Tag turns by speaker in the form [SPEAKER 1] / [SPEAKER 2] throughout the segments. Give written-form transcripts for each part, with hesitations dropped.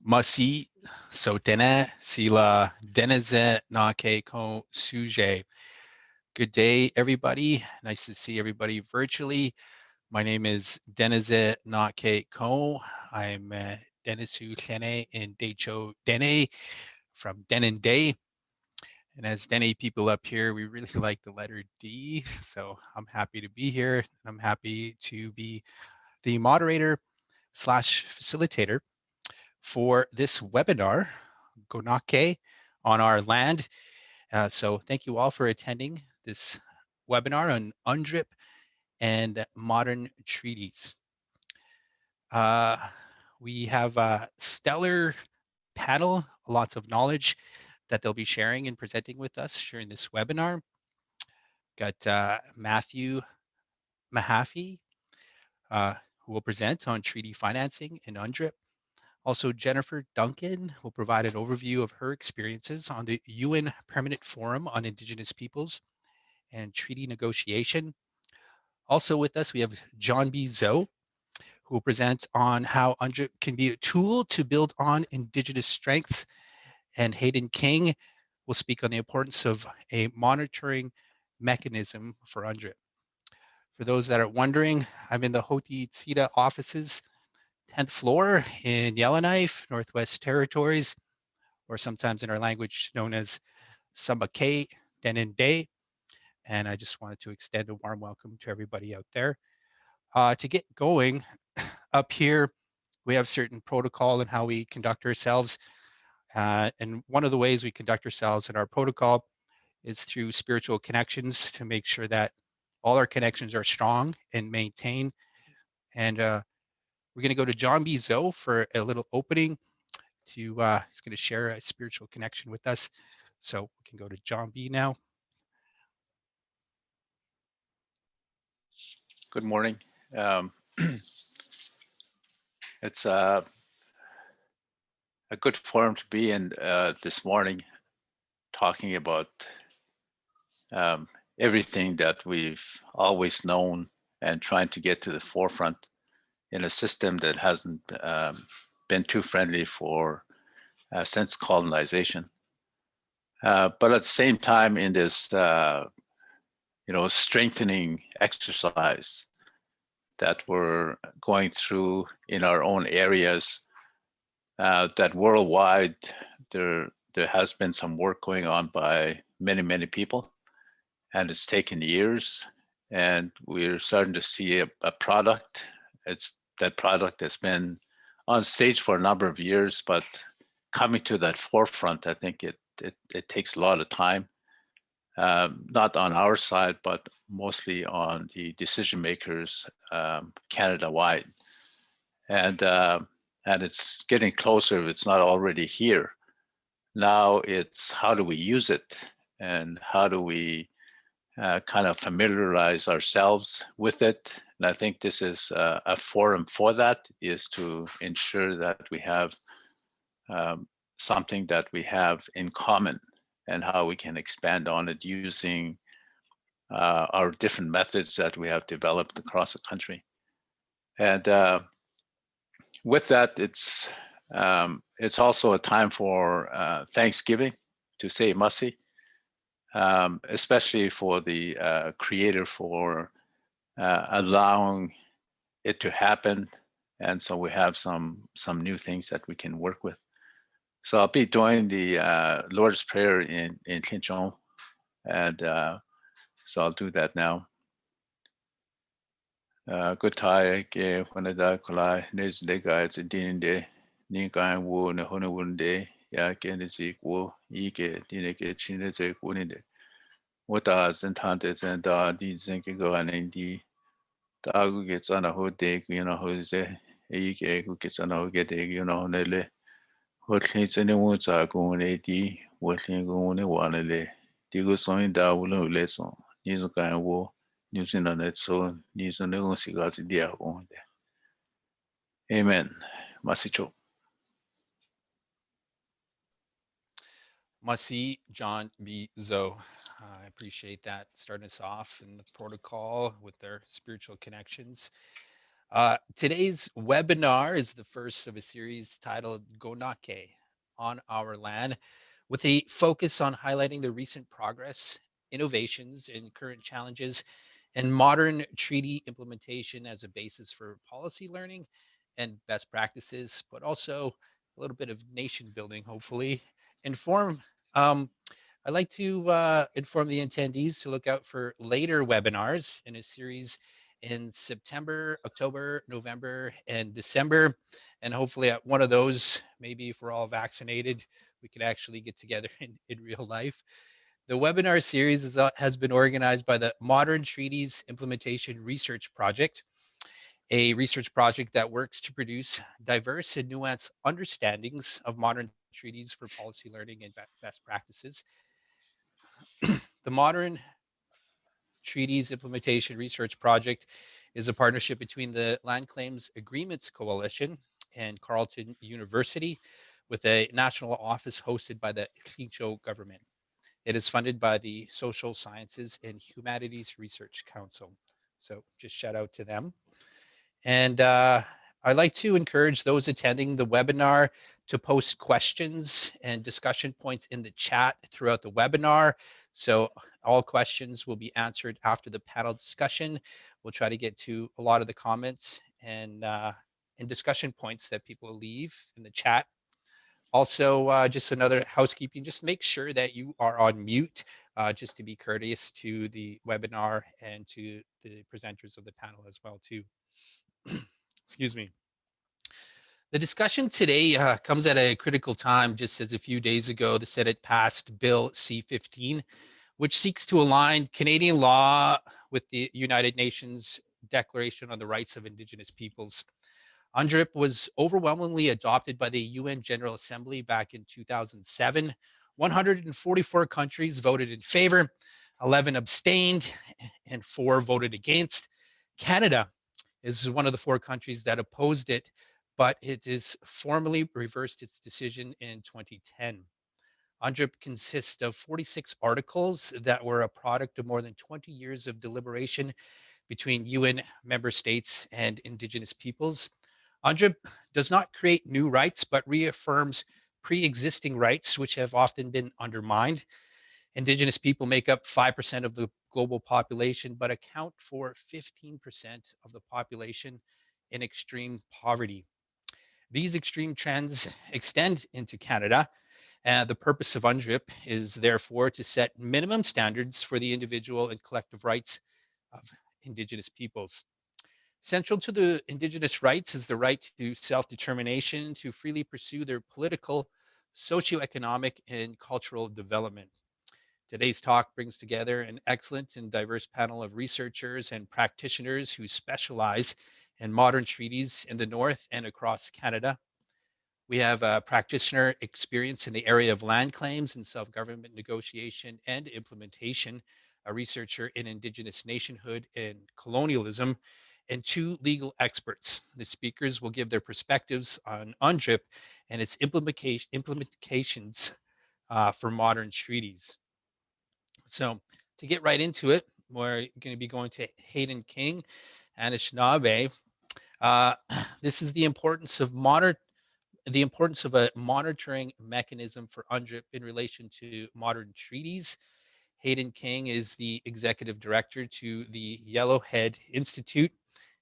[SPEAKER 1] Masi sotene sila denize nake ko suje. Good day, everybody. Nice to see everybody virtually. My name is Denize Nake Ko. I'm Denisu Tlene in Decho Dene from Denin Day. And as Dene people up here, we really like the letter D. So I'm happy to be here. I'm happy to be the moderator / facilitator for this webinar, Gonèk'e, on our land. So thank you all for attending this webinar on Undripped and modern treaties. We have a stellar panel, lots of knowledge that they'll be sharing and presenting with us during this webinar. Got Matthew Mahaffey, who will present on treaty financing in Undripped. Also, Jennifer Duncan will provide an overview of her experiences on the UN Permanent Forum on Indigenous Peoples and Treaty Negotiation. Also with us, we have John B. Zoe, who will present on how Undripped can be a tool to build on Indigenous strengths. And Hayden King will speak on the importance of a monitoring mechanism for Undripped. For those that are wondering, I'm in the Hoti Tsita offices, 10th floor in Yellowknife, Northwest Territories, or sometimes in our language known as Sambake Denin Day. And I just wanted to extend a warm welcome to everybody out there. To get going, up here, we have certain protocol and how we conduct ourselves. And one of the ways we conduct ourselves in our protocol is through spiritual connections to make sure that all our connections are strong and maintained. And we're going to go to John B. Zoe for a little opening. He's going to share a spiritual connection with us. So we can go to John B. now.
[SPEAKER 2] Good morning. It's a good forum to be in this morning, talking about everything that we've always known and trying to get to the forefront in a system that hasn't been too friendly for since colonization. But at the same time, in this strengthening exercise that we're going through in our own areas, that worldwide there has been some work going on by many people, and it's taken years, and we're starting to see a product. It's that product that's been on stage for a number of years, but coming to that forefront, I think it takes a lot of time. Not on our side, but mostly on the decision makers Canada-wide. And it's getting closer if it's not already here. Now it's how do we use it, and how do we kind of familiarize ourselves with it. And I think this is a forum for that, is to ensure that we have something that we have in common, and how we can expand on it using our different methods that we have developed across the country. And with that, it's also a time for Thanksgiving, to say Masi, especially for the creator for allowing it to happen. And so we have some new things that we can work with. So I'll be doing the Lord's Prayer in Clinchon, and so I'll do that now. Good time, when the Kolai, Niz Lega, it's a din day, Ninkai Wu, Nehonawun day, Yakin is equal, Ike, Dineke, Chinas equal in it. What are Zentantes and these Zinkigo and Indi? Dagu gets on a whole day, who's a Ike who gets on a get Nele. What cleans any wounds are going AD, what can go on a one. Digo song da will lesson. Needs a kind of war, using on it, so needs a new cigars in the on there. Amen. Masicho.
[SPEAKER 1] Masi John B. Zoe. I appreciate that, starting us off in the protocol with their spiritual connections. Today's webinar is the first of a series titled Gonèk'e, On Our Land, with a focus on highlighting the recent progress, innovations, and current challenges, and modern treaty implementation as a basis for policy learning and best practices, but also a little bit of nation building, hopefully. Inform um, I'd like to inform the attendees to look out for later webinars in a series in September, October, November, and December. And hopefully at one of those, maybe if we're all vaccinated, we can actually get together in real life. The webinar series has been organized by the Modern Treaties Implementation Research Project, a research project that works to produce diverse and nuanced understandings of modern treaties for policy learning and best practices. The Modern Treaties Implementation Research Project is a partnership between the Land Claims Agreements Coalition and Carleton University with a national office hosted by the Qingzhou government. It is funded by the Social Sciences and Humanities Research Council. So just shout out to them. And I'd like to encourage those attending the webinar to post questions and discussion points in the chat throughout the webinar. So all questions will be answered after the panel discussion. We'll try to get to a lot of the comments and discussion points that people leave in the chat. Also, just another housekeeping, just make sure that you are on mute, just to be courteous to the webinar and to the presenters of the panel as well too. Excuse me. The discussion today comes at a critical time, just as a few days ago, the Senate passed Bill C-15, which seeks to align Canadian law with the United Nations Declaration on the Rights of Indigenous Peoples. UNDRIP was overwhelmingly adopted by the UN General Assembly back in 2007. 144 countries voted in favor, 11 abstained, and 4 voted against. Canada is one of the 4 countries that opposed it, but it has formally reversed its decision in 2010. UNDRIP consists of 46 articles that were a product of more than 20 years of deliberation between UN member states and Indigenous peoples. UNDRIP does not create new rights, but reaffirms pre-existing rights, which have often been undermined. Indigenous people make up 5% of the global population, but account for 15% of the population in extreme poverty. These extreme trends extend into Canada. The purpose of UNDRIP is therefore to set minimum standards for the individual and collective rights of Indigenous peoples. Central to the Indigenous rights is the right to self-determination, to freely pursue their political, socioeconomic, and cultural development. Today's talk brings together an excellent and diverse panel of researchers and practitioners who specialize in modern treaties in the North and across Canada. We have a practitioner experience in the area of land claims and self-government negotiation and implementation, a researcher in Indigenous nationhood and colonialism, and 2 legal experts. The speakers will give their perspectives on UNDRIP and its implications for modern treaties. So to get right into it, we're going to be going to Hayden King, Anishinaabe. This is the importance of a monitoring mechanism for UNDRIP in relation to modern treaties. Hayden King is the executive director to the Yellowhead Institute.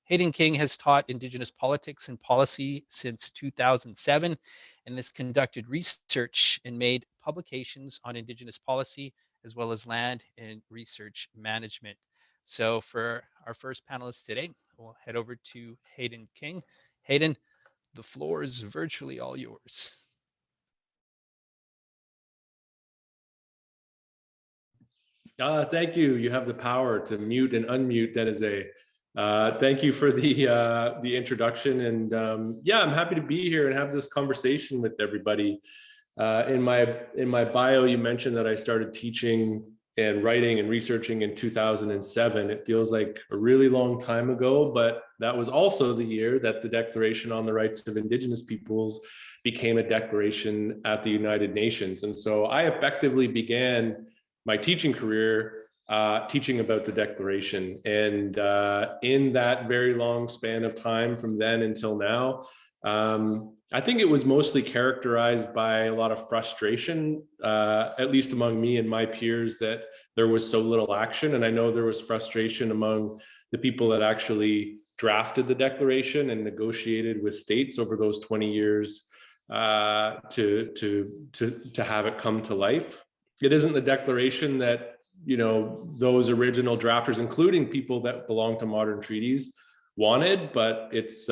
[SPEAKER 1] Hayden King has taught Indigenous politics and policy since 2007 and has conducted research and made publications on Indigenous policy as well as land and research management. So for our first panelist today, we'll head over to Hayden King. Hayden, the floor is virtually all yours.
[SPEAKER 3] Thank you. You have the power to mute and unmute, Denise. Thank you for the introduction. And yeah, I'm happy to be here and have this conversation with everybody. In my bio, you mentioned that I started teaching and writing and researching in 2007. It feels like a really long time ago, but that was also the year that the Declaration on the Rights of Indigenous Peoples became a declaration at the United Nations. And so I effectively began my teaching career teaching about the Declaration. And in that very long span of time from then until now, I think it was mostly characterized by a lot of frustration, at least among me and my peers, that there was so little action. And I know there was frustration among the people that actually drafted the Declaration and negotiated with states over those 20 years to have it come to life. It isn't the Declaration that, you know, those original drafters, including people that belong to modern treaties, wanted, but it's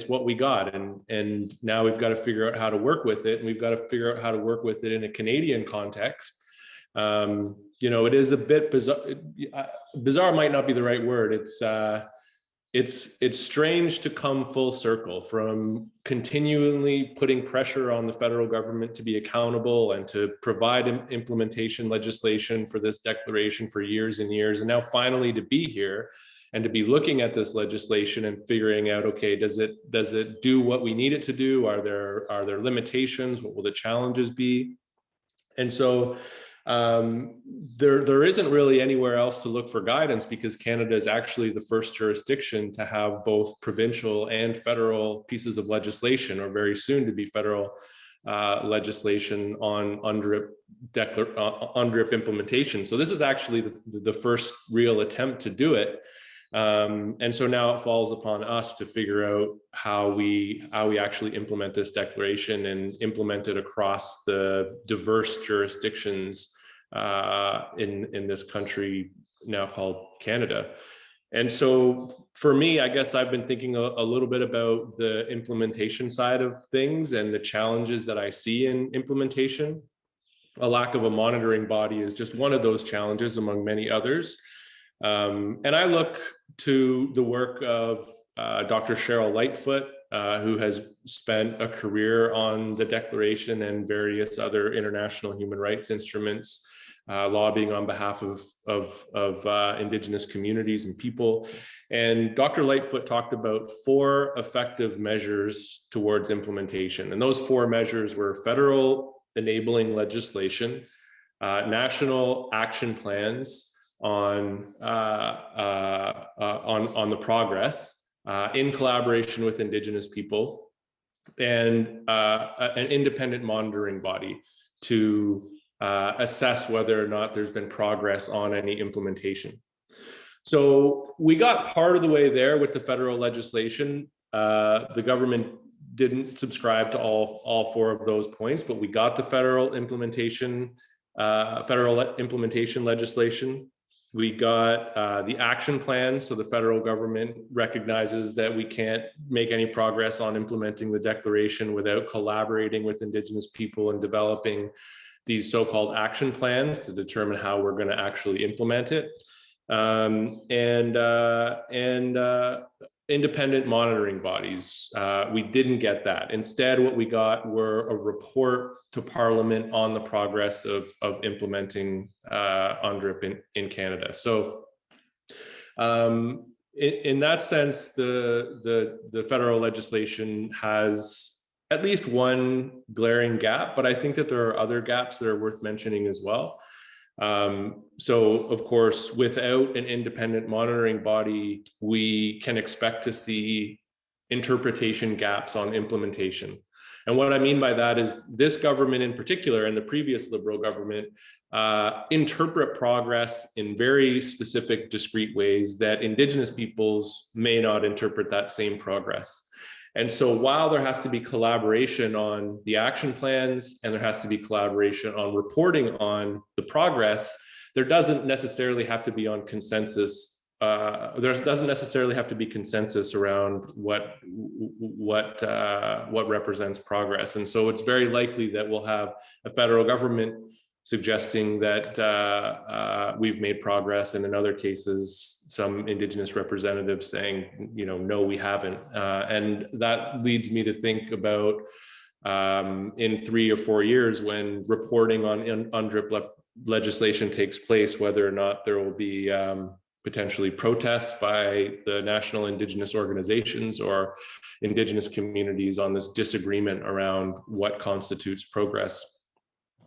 [SPEAKER 3] what we got, and now we've got to figure out how to work with it, and we've got to figure out how to work with it in a Canadian context. You know, it is a bit bizarre. Bizarre might not be the right word. It's strange to come full circle from continually putting pressure on the federal government to be accountable and to provide implementation legislation for this declaration for years and years, and now finally to be here and to be looking at this legislation and figuring out, okay, does it do what we need it to do? Are there limitations? What will the challenges be? And so there isn't really anywhere else to look for guidance, because Canada is actually the first jurisdiction to have both provincial and federal pieces of legislation, or very soon to be federal legislation on UNDRIP implementation. So this is actually the first real attempt to do it. And so now it falls upon us to figure out how we actually implement this declaration and implement it across the diverse jurisdictions in this country now called Canada. And so for me, I guess I've been thinking a little bit about the implementation side of things and the challenges that I see in implementation. A lack of a monitoring body is just one of those challenges among many others. And I look to the work of Dr. Cheryl Lightfoot, who has spent a career on the Declaration and various other international human rights instruments, lobbying on behalf of Indigenous communities and people. And Dr. Lightfoot talked about 4 effective measures towards implementation. And those 4 measures were federal enabling legislation, national action plans on the progress in collaboration with Indigenous people, and an independent monitoring body to assess whether or not there's been progress on any implementation. So we got part of the way there with the federal legislation. The government didn't subscribe to all 4 of those points, but we got the federal implementation legislation. We got the action plan. So the federal government recognizes that we can't make any progress on implementing the Declaration without collaborating with Indigenous people and developing these so-called action plans to determine how we're going to actually implement it. Independent monitoring bodies. We didn't get that. Instead, what we got were a report to Parliament on the progress of implementing UNDRIP in Canada. So in that sense, the federal legislation has at least one glaring gap, but I think that there are other gaps that are worth mentioning as well. So of course, without an independent monitoring body, we can expect to see interpretation gaps on implementation. And what I mean by that is this government in particular, and the previous Liberal government, interpret progress in very specific, discrete ways that Indigenous peoples may not interpret that same progress. And so while there has to be collaboration on the action plans and there has to be collaboration on reporting on the progress, there doesn't necessarily have to be on consensus. There doesn't necessarily have to be consensus around what represents progress. And so it's very likely that we'll have a federal government suggesting that we've made progress, and in other cases, some Indigenous representatives saying, you know, no, we haven't. And that leads me to think about in 3 or 4 years, when reporting on UNDRIP legislation takes place, whether or not there will be potentially protests by the national Indigenous organizations or Indigenous communities on this disagreement around what constitutes progress.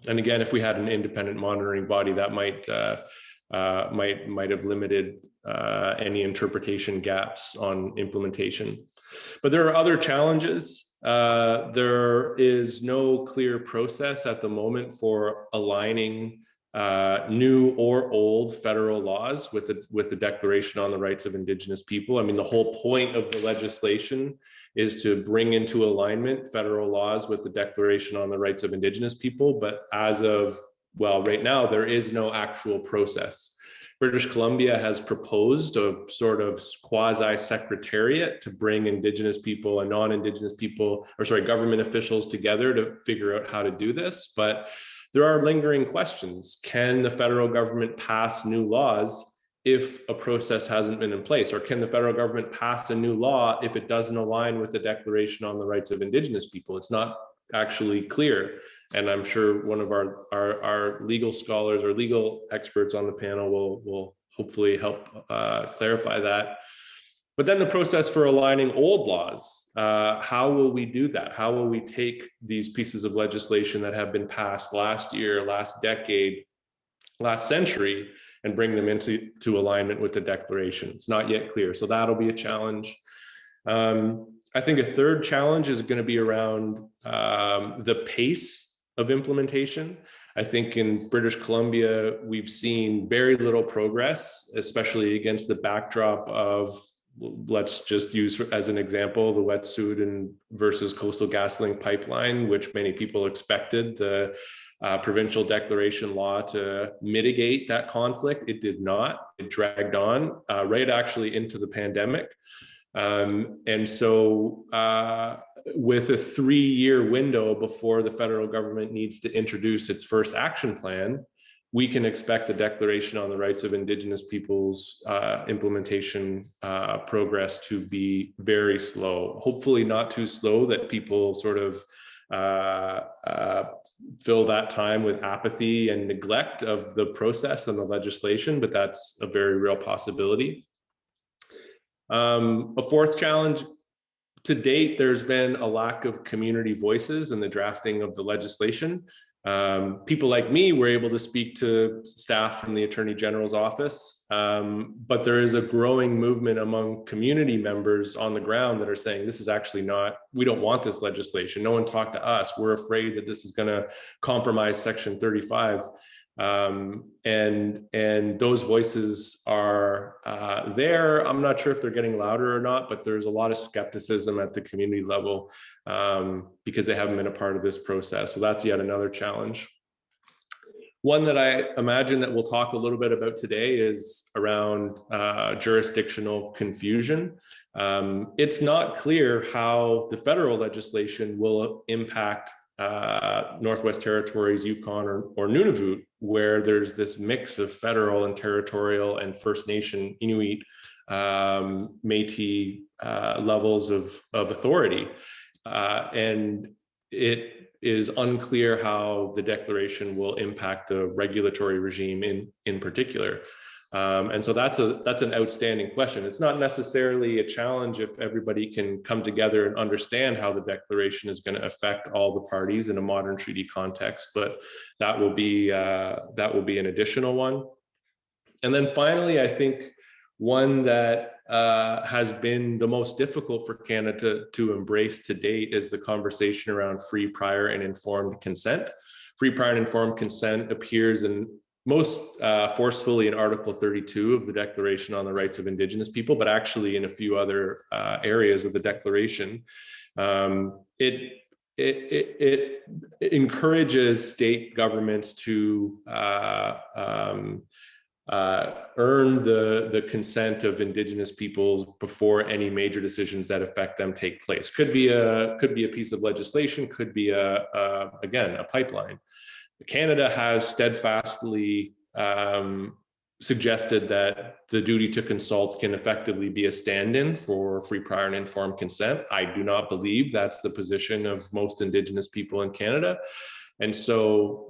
[SPEAKER 3] And again, if we had an independent monitoring body, that might might have limited any interpretation gaps on implementation. But there are other challenges. There is no clear process at the moment for aligning new or old federal laws with the Declaration on the Rights of Indigenous People. I mean, the whole point of the legislation is to bring into alignment federal laws with the Declaration on the Rights of Indigenous People. But as of, well, right now, there is no actual process. British Columbia has proposed a sort of quasi-secretariat to bring Indigenous people and non-Indigenous people, or sorry, government officials together to figure out how to do this. But there are lingering questions. Can the federal government pass new laws if a process hasn't been in place? Or can the federal government pass a new law if it doesn't align with the Declaration on the Rights of Indigenous People? It's not actually clear. And I'm sure one of our legal scholars or legal experts on the panel will hopefully help clarify that. But then the process for aligning old laws, how will we do that? How will we take these pieces of legislation that have been passed last year, last decade, last century, and bring them into alignment with the Declaration? It's not yet clear. So that'll be a challenge. I think a third challenge is going to be around the pace of implementation. I think in British Columbia, we've seen very little progress, especially against the backdrop of, let's just use as an example, the Wet'suwet'en versus Coastal GasLink pipeline, which many people expected the provincial declaration law to mitigate that conflict. It did not. It dragged on right actually into the pandemic. And so with a 3-year window before the federal government needs to introduce its first action plan, we can expect the Declaration on the Rights of Indigenous Peoples implementation progress to be very slow. Hopefully not too slow that people sort of fill that time with apathy and neglect of the process and the legislation, but that's a very real possibility. A fourth challenge, to date, there's been a lack of community voices in the drafting of the legislation. People like me were able to speak to staff from the Attorney General's office, but there is a growing movement among community members on the ground that are saying, this is actually not, we don't want this legislation. No one talked to us. We're afraid that this is going to compromise Section 35. And those voices are there. I'm not sure if they're getting louder or not, but there's a lot of skepticism at the community level because they haven't been a part of this process. So that's yet another challenge. One that I imagine that we'll talk a little bit about today is around jurisdictional confusion. It's not clear how the federal legislation will impact Northwest Territories, Yukon, or Nunavut, where there's this mix of federal and territorial and First Nation, Inuit, Métis levels of authority. And it is unclear how the declaration will impact the regulatory regime in particular. And so that's an outstanding question. It's not necessarily a challenge if everybody can come together and understand how the declaration is going to affect all the parties in a modern treaty context, but that will be an additional one. And then finally, I think one that has been the most difficult for Canada to embrace to date is the conversation around free, prior, and informed consent. Free, prior, and informed consent appears in most forcefully in Article 32 of the Declaration on the Rights of Indigenous People, but actually in a few other areas of the Declaration. It encourages state governments to earn the consent of Indigenous peoples before any major decisions that affect them take place. Could be a piece of legislation, could be again a pipeline. Canada has steadfastly suggested that the duty to consult can effectively be a stand-in for free, prior, and informed consent. I do not believe that's the position of most Indigenous people in Canada. And so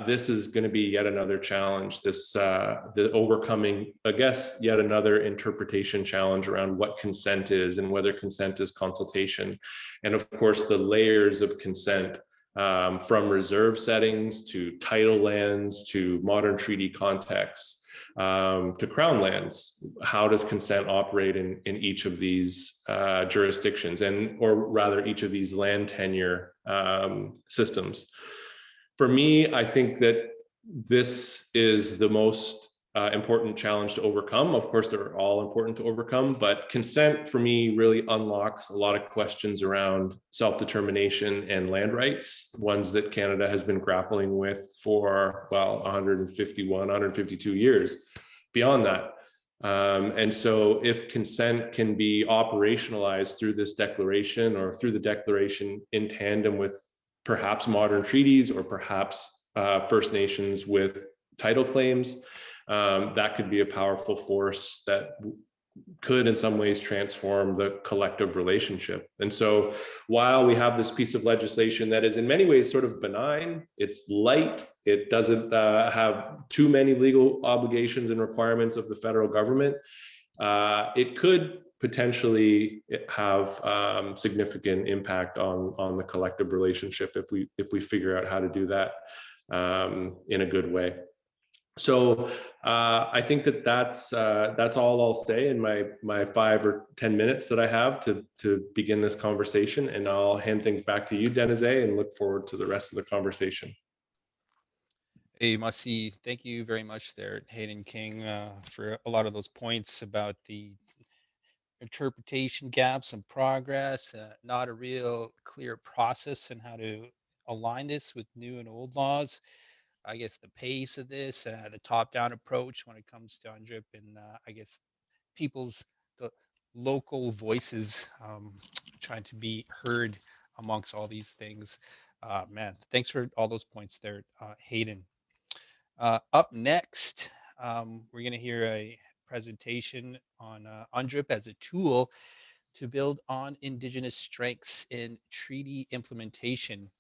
[SPEAKER 3] this is going to be yet another challenge, the overcoming, I guess, yet another interpretation challenge around what consent is and whether consent is consultation. And of course, the layers of consent from reserve settings to title lands to modern treaty contexts. to Crown lands. How does consent operate in each of these jurisdictions, or rather each of these land tenure systems? For me, I think that this is the most important challenge to overcome. Of course, they're all important to overcome, but consent for me really unlocks a lot of questions around self-determination and land rights, ones that Canada has been grappling with for, well, 151, 152 years. Beyond that, and so if consent can be operationalized through this declaration, or through the declaration in tandem with perhaps modern treaties, or perhaps First Nations with title claims, that could be a powerful force that could in some ways transform the collective relationship. And so while we have this piece of legislation that is in many ways sort of benign, it's light, it doesn't have too many legal obligations and requirements of the federal government, it could potentially have significant impact on the collective relationship if we figure out how to do that in a good way. So I think that's all I'll say in my 5 or 10 minutes that I have to begin this conversation, and I'll hand things back to you, Gonèk'e, and look forward to the rest of the conversation.
[SPEAKER 1] Hey, Masi, thank you very much there, Hayden King, for a lot of those points about the interpretation gaps and progress, not a real clear process and how to align this with new and old laws. I guess the pace of this, the top-down approach when it comes to Undripped, and I guess the local voices trying to be heard amongst all these things. Man, thanks for all those points there, Hayden. Up next, we're going to hear a presentation on Undripped as a tool to build on Indigenous strengths in treaty implementation.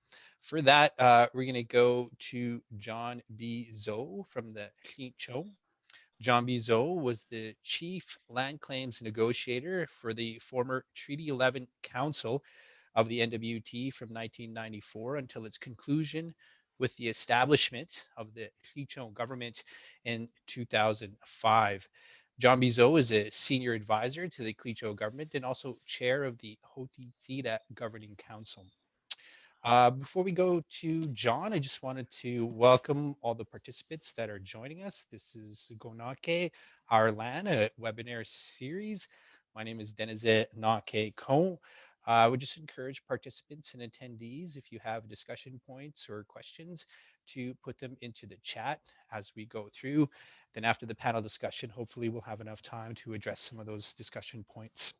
[SPEAKER 1] For that, we're going to go to John B. Zoe from the Clicho. John B. Zoe was the chief land claims negotiator for the former Treaty 11 Council of the NWT from 1994 until its conclusion with the establishment of the Clicho government in 2005. John B. Zoe is a senior advisor to the Clicho government and also chair of the Hotitsira Governing Council. Before we go to John, I just wanted to welcome all the participants that are joining us. This is Gonèk'e, Our Land, a webinar series. My name is Gonèk'e. I would just encourage participants and attendees, if you have discussion points or questions, to put them into the chat as we go through. Then after the panel discussion, hopefully we'll have enough time to address some of those discussion points.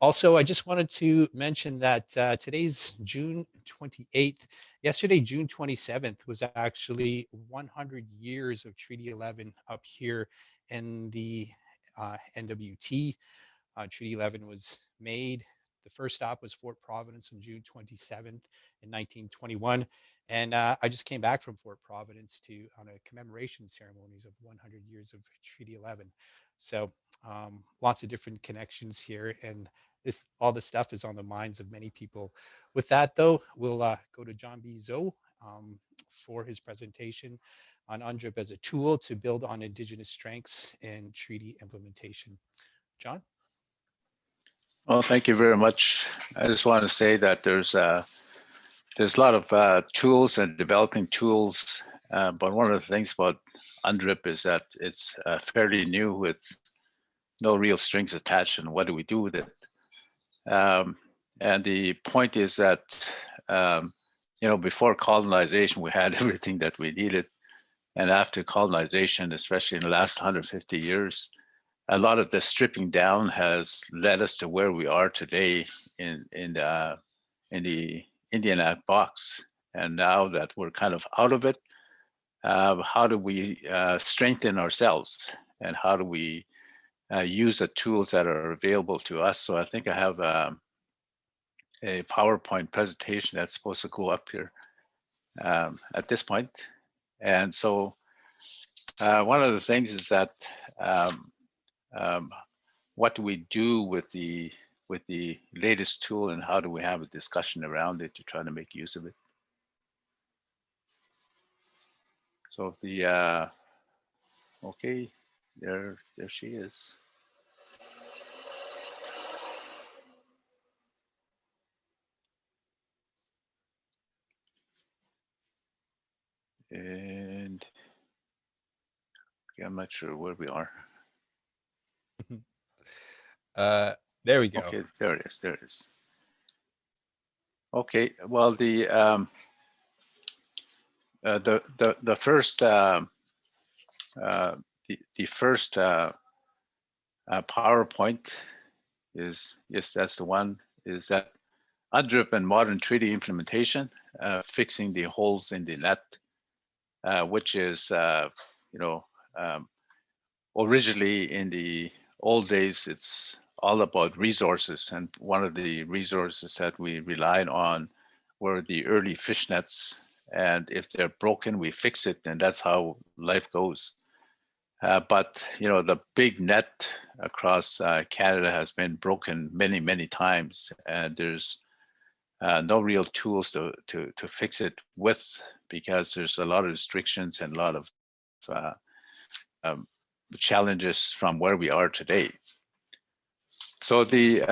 [SPEAKER 1] Also, I just wanted to mention that today's June 28th. Yesterday, June 27th, was actually 100 years of Treaty 11 up here in the NWT. Treaty 11 was made. The first stop was Fort Providence on June 27th in 1921. And I just came back from Fort Providence on a commemoration ceremonies of 100 years of Treaty 11. So lots of different connections here, and all this stuff is on the minds of many people. With that, though, we'll go to John B. Zoe for his presentation on Undripped as a tool to build on Indigenous strengths in treaty implementation. John?
[SPEAKER 2] Well, thank you very much. I just want to say that there's a lot of tools and developing tools, but one of the things about Undripped is that it's fairly new with no real strings attached, and what do we do with it? And the point is that, before colonization, we had everything that we needed. And after colonization, especially in the last 150 years, a lot of the stripping down has led us to where we are today in the Indian Act box. And now that we're kind of out of it, how do we strengthen ourselves, and how do we use the tools that are available to us? So I think I have a PowerPoint presentation that's supposed to go up here at this point. And so one of the things is that what do we do with the latest tool, and how do we have a discussion around it to try to make use of it? So the Okay, there she is. And I'm not sure where we are.
[SPEAKER 1] There we go.
[SPEAKER 2] Okay, there it is. There it is. Okay, well, the first PowerPoint is, yes, that's the one, is that Undripped and modern treaty implementation, fixing the holes in the net, which is, originally in the old days, it's all about resources. And one of the resources that we relied on were the early fish nets. And if they're broken, we fix it. And that's how life goes. But, the big net across Canada has been broken many, many times. And there's no real tools to fix it with, because there's a lot of restrictions and a lot of challenges from where we are today. So the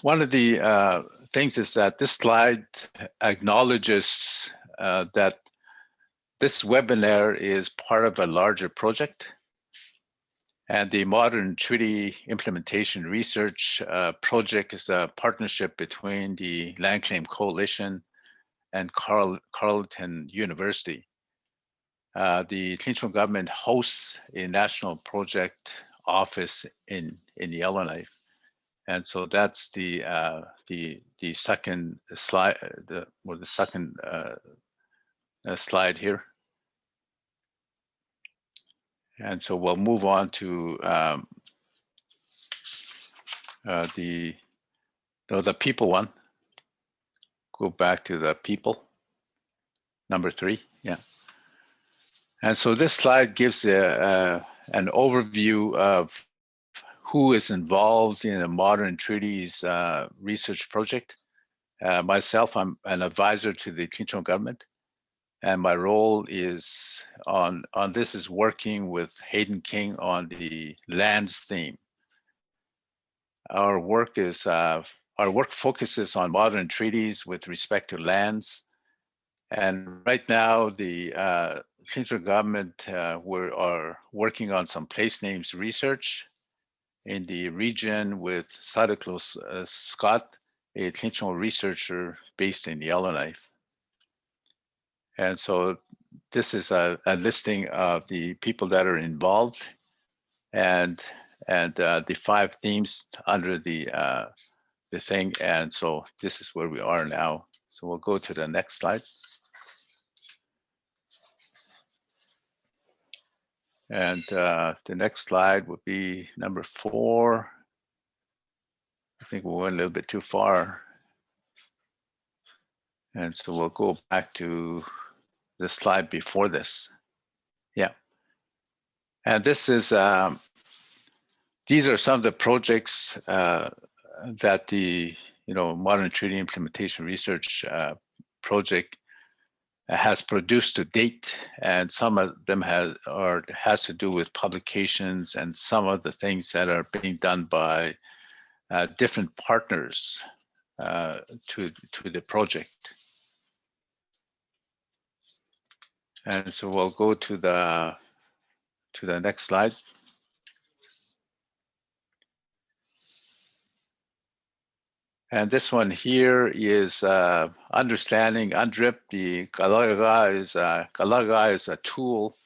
[SPEAKER 2] one of the things is that this slide acknowledges that this webinar is part of a larger project, and the Modern Treaty Implementation Research Project is a partnership between the Land Claim Coalition and Carleton University. The Provincial government hosts a national project office in Yellowknife, and so that's the second slide, the second slide here. And so we'll move on to the people one. Go back to the people, number 3, yeah. And so this slide gives an overview of who is involved in the Modern Treaties research project. Myself, I'm an advisor to the provincial government, and my role is on this is working with Hayden King on the lands theme. Our work focuses on modern treaties with respect to lands, and right now the provincial government are working on some place names research in the region with Sadiklos Scott, a provincial researcher based in Yellowknife. And so this is a listing of the people that are involved, and the 5 themes under the thing. And so this is where we are now. So we'll go to the next slide. And the next slide would be number 4. I think we went a little bit too far. And so we'll go back to the slide before this. Yeah. And this is, these are some of the projects that the, Modern Treaty Implementation Research Project has produced to date. And some of them has to do with publications, and some of the things that are being done by different partners to the project. And so we'll go to the next slide. And this one here is understanding Undripped. The Galaga is a tool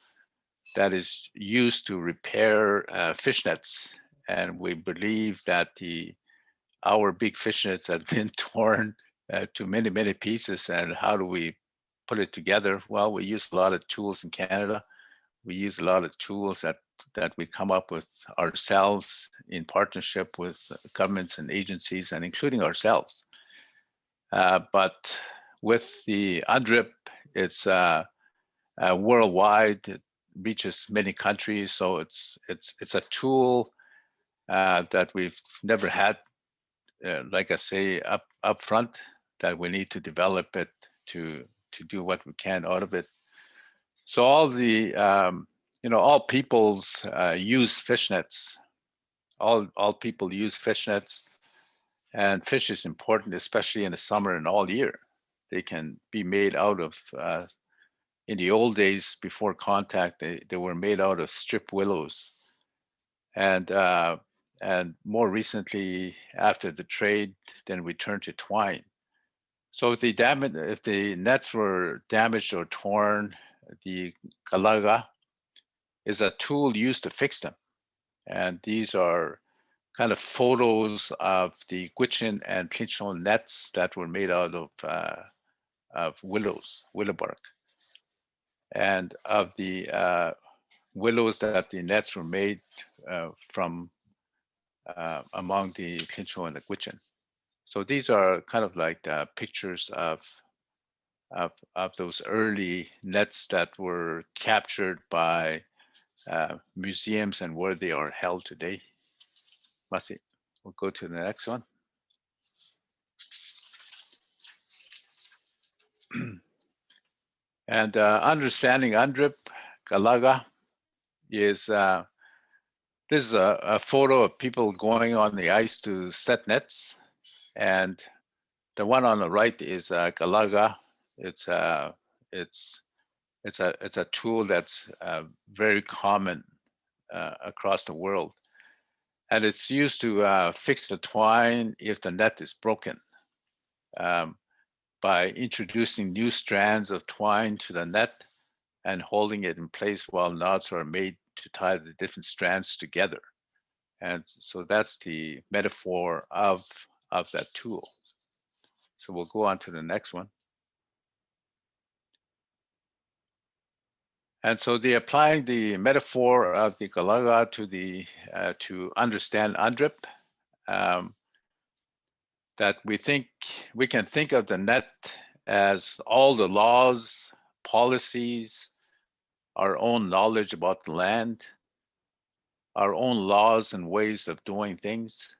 [SPEAKER 2] that is used to repair fish nets. And we believe that our big fish nets have been torn to many, many pieces. And how do we put it together? Well, we use a lot of tools in Canada. We use a lot of tools that we come up with ourselves in partnership with governments and agencies, and including ourselves. But with the UNDRIP, it's worldwide. It reaches many countries, so it's a tool that we've never had, like I say, up front, that we need to develop it to do what we can out of it. So all the all peoples use fishnets. All people use fishnets, and fish is important, especially in the summer and all year. They can be made out of, in the old days before contact, they were made out of strip willows. And more recently, after the trade, then we turned to twine. So if the nets were damaged or torn, the kalaga is a tool used to fix them. And these are kind of photos of the Gwich'in and Clinchon nets that were made out of willow bark. And of the willows that the nets were made from among the Clinchon and the Gwich'in. So these are kind of like pictures of those early nets that were captured by museums and where they are held today. Masi, we'll go to the next one. And understanding Undripped Kalaga is this is a photo of people going on the ice to set nets, and the one on the right is Kalaga. It's a tool that's very common across the world, and it's used to fix the twine if the net is broken. By introducing new strands of twine to the net and holding it in place while knots are made to tie the different strands together. And so that's the metaphor of that tool. So we'll go on to the next one. And so applying the metaphor of the kalaga to understand Undripped, that we can think of the net as all the laws, policies, our own knowledge about the land, our own laws and ways of doing things,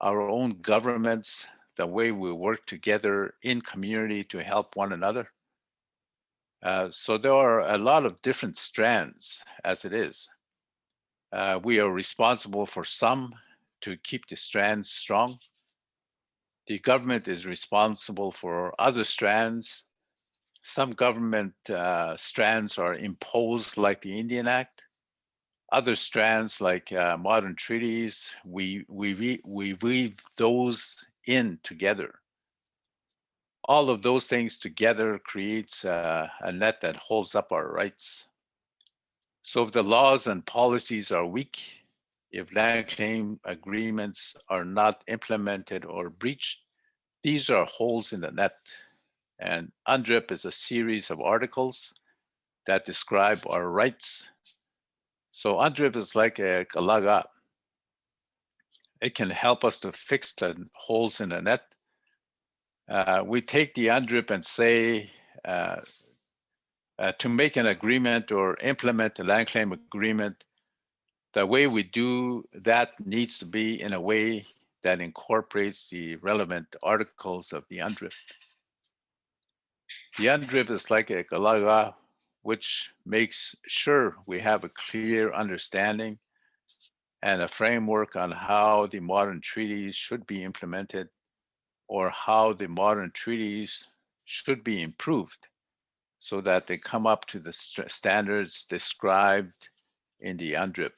[SPEAKER 2] our own governments, the way we work together in community to help one another. So there are a lot of different strands as it is. We are responsible for some to keep the strands strong. The government is responsible for other strands. Some government strands are imposed like the Indian Act. Other strands like modern treaties, we weave those in together. All of those things together creates a net that holds up our rights. So if the laws and policies are weak, if land claim agreements are not implemented or breached, these are holes in the net. And UNDRIP is a series of articles that describe our rights. So UNDRIP is like a kalaga. It can help us to fix the holes in the net. We take the UNDRIP and say, to make an agreement or implement a land claim agreement, the way we do that needs to be in a way that incorporates the relevant articles of the UNDRIP. The UNDRIP is like a kalaga, which makes sure we have a clear understanding and a framework on how the modern treaties should be implemented or how the modern treaties should be improved so that they come up to the standards described in the UNDRIP.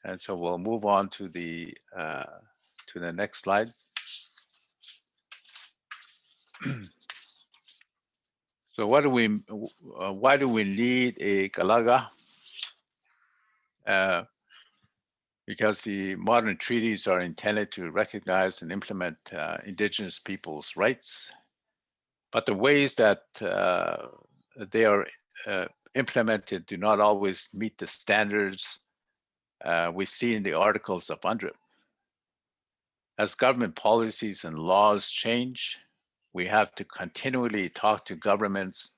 [SPEAKER 2] And so we'll move on to the next slide. So why do we need a kalaga? Because the modern treaties are intended to recognize and implement Indigenous peoples' rights, but the ways that they are implemented do not always meet the standards we see in the articles of UNDRIP. As government policies and laws change, we have to continually talk to governments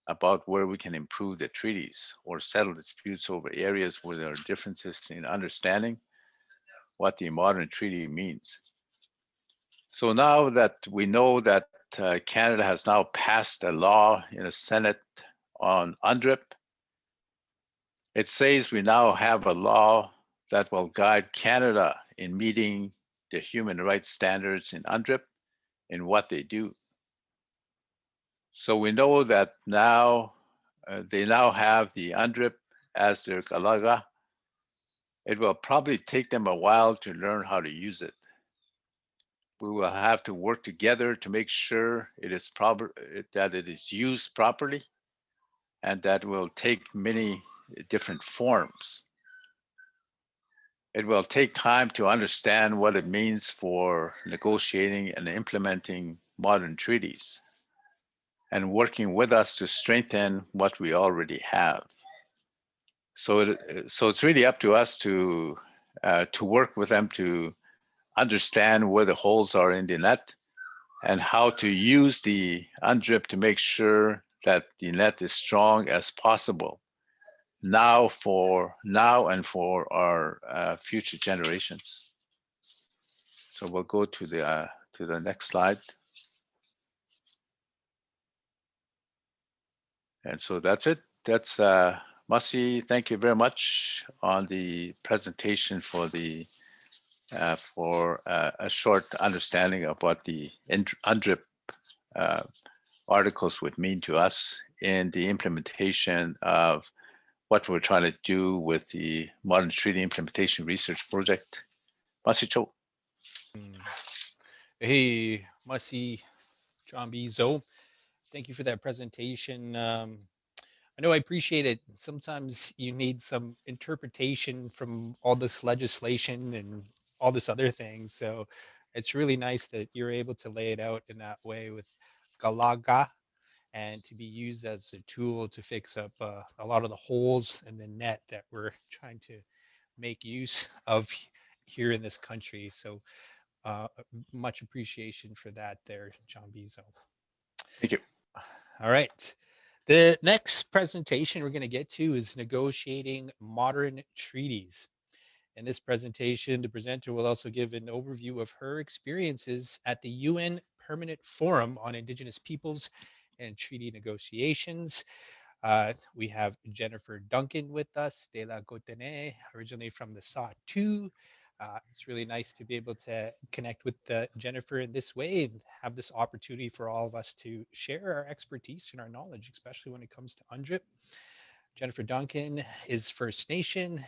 [SPEAKER 2] about where we can improve the treaties or settle disputes over areas where there are differences in understanding what the modern treaty means. So now that we know that Canada has now passed a law in the Senate on UNDRIP, It says we now have a law that will guide Canada in meeting the human rights standards in Undripped in what they do. So we know that now they now have the Undripped as their Galaga. It will probably take them a while to learn how to use it. We will have to work together to make sure it is that it is used properly, and that will take many different forms. It will take time to understand what it means for negotiating and implementing modern treaties, and working with us to strengthen what we already have. So it's really up to us to work with them to understand where the holes are in the net and how to use the Undripped to make sure that the net is strong as possible now and for our future generations. So we'll go to the next slide. And so that's it. That's Mahaffey, thank you very much on the presentation for the a short understanding of what the Undripped articles would mean to us in the implementation of what we're trying to do with the Modern Treaty Implementation Research Project. Mahaffey Cho.
[SPEAKER 1] Hey, Mahaffey, John B. Zo, thank you for that presentation. I know I appreciate it. Sometimes you need some interpretation from all this legislation and all this other things. So it's really nice that you're able to lay it out in that way with Galaga, and to be used as a tool to fix up a lot of the holes in the net that we're trying to make use of here in this country. So much appreciation for that there, John Bizo.
[SPEAKER 2] Thank you.
[SPEAKER 1] All right. The next presentation we're going to get to is negotiating modern treaties. In this presentation, the presenter will also give an overview of her experiences at the UN Permanent Forum on Indigenous Peoples and Treaty Negotiations. We have Jennifer Duncan with us, de la Gonèk'e, originally from the SA2. It's really nice to be able to connect with Jennifer in this way and have this opportunity for all of us to share our expertise and our knowledge, especially when it comes to Undripped. Jennifer Duncan is First Nation.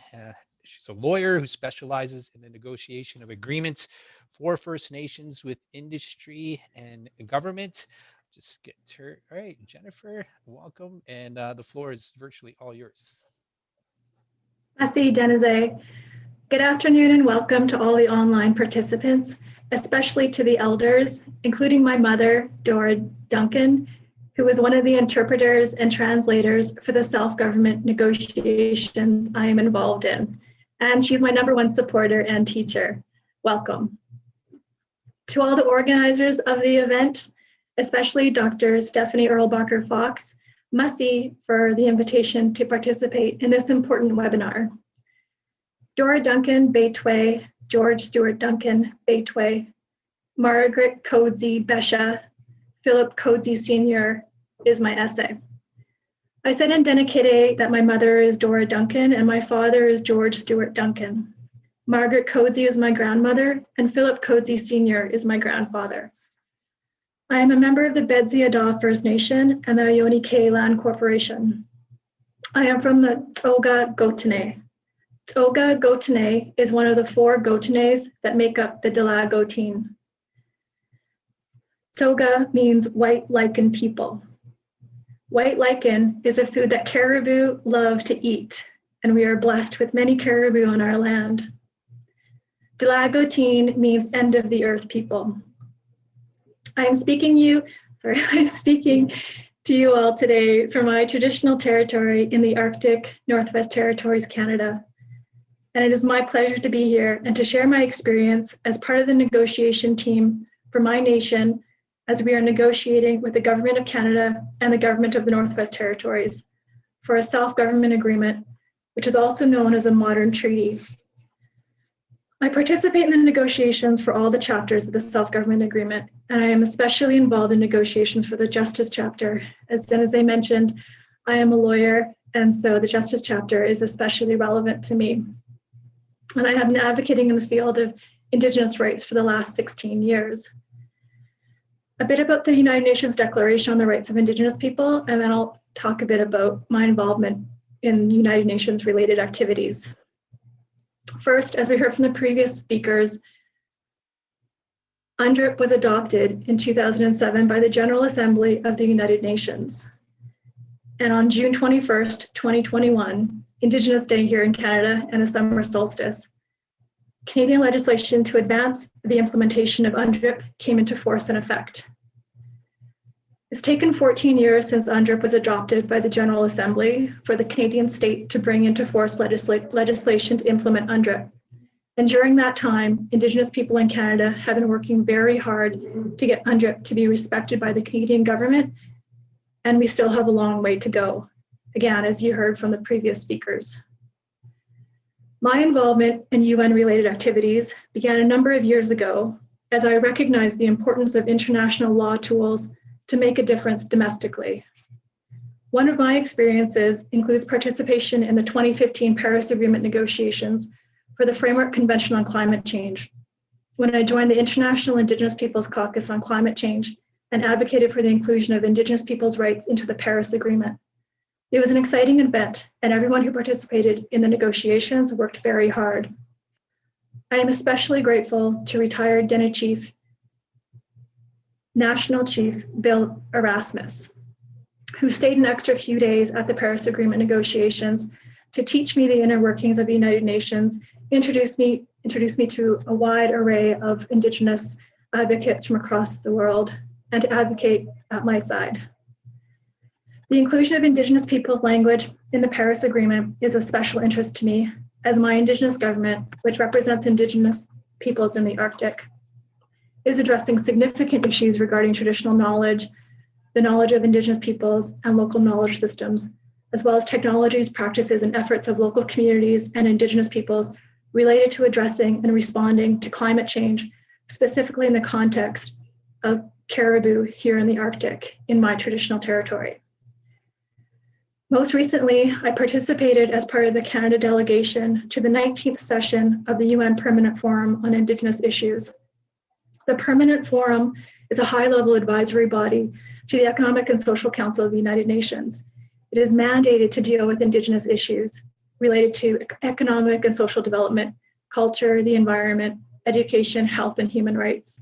[SPEAKER 1] She's a lawyer who specializes in the negotiation of agreements for First Nations with industry and government. Just get to her. All right, Jennifer, welcome. And the floor is virtually all yours.
[SPEAKER 4] Merci, Denise. Good afternoon and welcome to all the online participants, especially to the elders, including my mother, Dora Duncan, who was one of the interpreters and translators for the self-government negotiations I am involved in. And she's my #1 supporter and teacher. Welcome. To all the organizers of the event, especially Dr. Stephanie Erlbacher-Fox, Mahaffey for the invitation to participate in this important webinar. Dora Duncan Baitway, George Stewart Duncan Baitway, Margaret Coetzee Besha, Philip Coetzee Sr. is my essay. I said in Gonèk'e that my mother is Dora Duncan and my father is George Stewart Duncan. Margaret Coetzee is my grandmother and Philip Coetzee Sr. is my grandfather. I am a member of the Betsiadaw First Nation and the Gonèk'e Land Corporation. I am from the Tsoga Gotenay. Tsoga Gotenay is one of the 4 Gotenays that make up the Dela Gotine. Tsoga means white lichen people. White lichen is a food that caribou love to eat, and we are blessed with many caribou on our land. Dela Gotine means end of the earth people. I'm speaking to you all today from my traditional territory in the Arctic Northwest Territories, Canada. And it is my pleasure to be here and to share my experience as part of the negotiation team for my nation as we are negotiating with the Government of Canada and the Government of the Northwest Territories for a self-government agreement, which is also known as a modern treaty. I participate in the negotiations for all the chapters of the self-government agreement, and I am especially involved in negotiations for the Justice chapter. As Denise mentioned, I am a lawyer and so the Justice Chapter is especially relevant to me. And I have been advocating in the field of Indigenous rights for the last 16 years. A bit about the United Nations Declaration on the Rights of Indigenous People, and then I'll talk a bit about my involvement in United Nations related activities. First, as we heard from the previous speakers, UNDRIP was adopted in 2007 by the General Assembly of the United Nations. And on June 21st, 2021, Indigenous Day here in Canada and the summer solstice, Canadian legislation to advance the implementation of UNDRIP came into force and effect. It's taken 14 years since UNDRIP was adopted by the General Assembly for the Canadian state to bring into force legislation to implement UNDRIP. And during that time, Indigenous people in Canada have been working very hard to get UNDRIP to be respected by the Canadian government, and we still have a long way to go, again, as you heard from the previous speakers. My involvement in UN-related activities began a number of years ago as I recognized the importance of international law tools to make a difference domestically. One of my experiences includes participation in the 2015 Paris Agreement negotiations for the Framework Convention on Climate Change, when I joined the International Indigenous Peoples Caucus on Climate Change and advocated for the inclusion of Indigenous peoples' rights into the Paris Agreement. It was an exciting event, and everyone who participated in the negotiations worked very hard. I am especially grateful to retired Dene Chief, National Chief Bill Erasmus, who stayed an extra few days at the Paris Agreement negotiations to teach me the inner workings of the United Nations, introduce me to a wide array of Indigenous advocates from across the world, and to advocate at my side. The inclusion of Indigenous peoples' language in the Paris Agreement is of special interest to me, as my Indigenous government, which represents Indigenous peoples in the Arctic, is addressing significant issues regarding traditional knowledge, the knowledge of Indigenous peoples and local knowledge systems, as well as technologies, practices, and efforts of local communities and Indigenous peoples related to addressing and responding to climate change, specifically in the context of caribou here in the Arctic in my traditional territory. Most recently, I participated as part of the Canada delegation to the 19th session of the UN Permanent Forum on Indigenous Issues. The Permanent Forum is a high-level advisory body to the Economic and Social Council of the United Nations. It is mandated to deal with Indigenous issues related to economic and social development, culture, the environment, education, health, and human rights.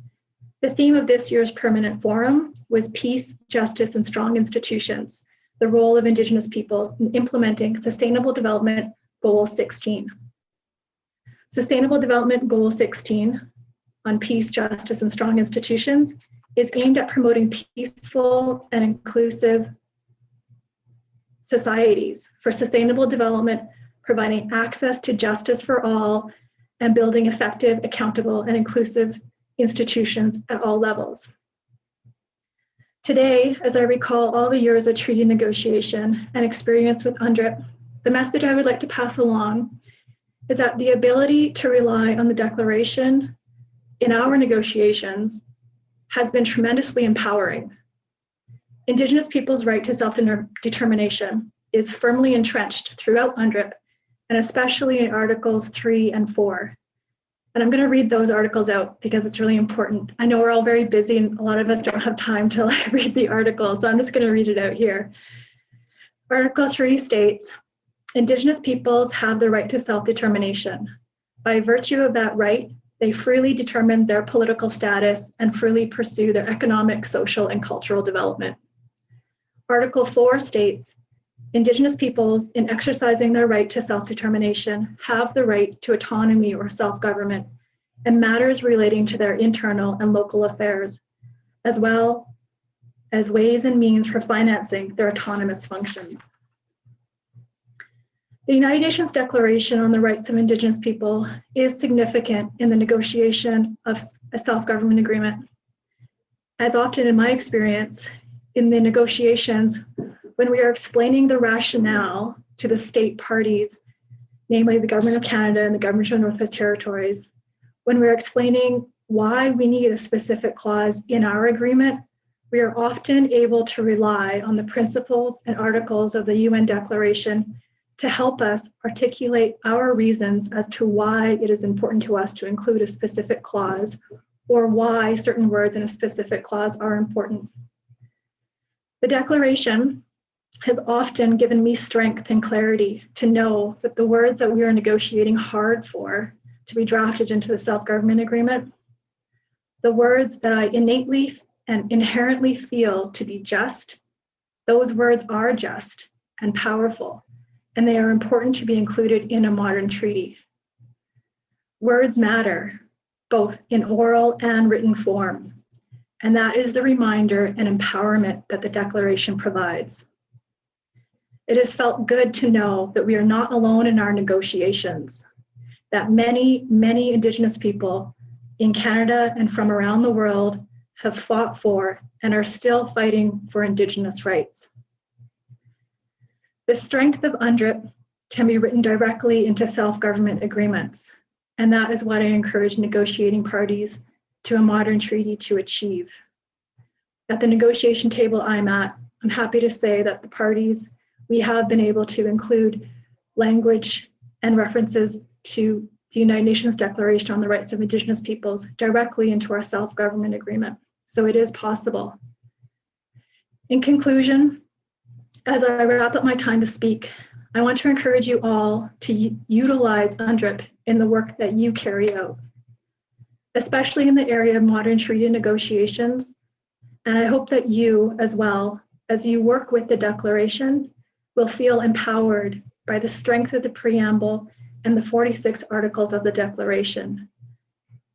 [SPEAKER 4] The theme of this year's Permanent Forum was Peace, Justice, and Strong Institutions, the role of Indigenous peoples in implementing Sustainable Development Goal 16. Sustainable Development Goal 16 on peace, justice, and strong institutions is aimed at promoting peaceful and inclusive societies for sustainable development, providing access to justice for all, and building effective, accountable, and inclusive institutions at all levels. Today, as I recall all the years of treaty negotiation and experience with UNDRIP, the message I would like to pass along is that the ability to rely on the declaration in our negotiations has been tremendously empowering. Indigenous peoples' right to self-determination is firmly entrenched throughout UNDRIP, and especially in Articles 3 and 4. And I'm going to read those articles out because it's really important. I know we're all very busy and a lot of us don't have time to read the articles, so I'm just going to read it out here. Article 3 states, Indigenous peoples have the right to self-determination. By virtue of that right, they freely determine their political status and freely pursue their economic, social, and cultural development. Article 4 states, Indigenous peoples, in exercising their right to self-determination, have the right to autonomy or self-government and matters relating to their internal and local affairs, as well as ways and means for financing their autonomous functions. The United Nations Declaration on the Rights of Indigenous People is significant in the negotiation of a self-government agreement. As often in my experience, in the negotiations, when we are explaining the rationale to the state parties, namely the Government of Canada and the Government of the Northwest Territories, when we're explaining why we need a specific clause in our agreement, we are often able to rely on the principles and articles of the UN Declaration to help us articulate our reasons as to why it is important to us to include a specific clause, or why certain words in a specific clause are important. The Declaration has often given me strength and clarity to know that the words that we are negotiating hard for to be drafted into the self-government agreement, the words that I innately and inherently feel to be just, those words are just and powerful, and they are important to be included in a modern treaty. Words matter, both in oral and written form, and that is the reminder and empowerment that the Declaration provides. It has felt good to know that we are not alone in our negotiations, that many, many Indigenous people in Canada and from around the world have fought for and are still fighting for Indigenous rights. The strength of UNDRIP can be written directly into self-government agreements, and that is what I encourage negotiating parties to a modern treaty to achieve. At the negotiation table I'm at, I'm happy to say that the parties, we have been able to include language and references to the United Nations Declaration on the Rights of Indigenous Peoples directly into our self-government agreement. So it is possible. In conclusion, as I wrap up my time to speak, I want to encourage you all to utilize UNDRIP in the work that you carry out, especially in the area of modern treaty negotiations. And I hope that you, as well, as you work with the Declaration, will feel empowered by the strength of the preamble and the 46 articles of the Declaration,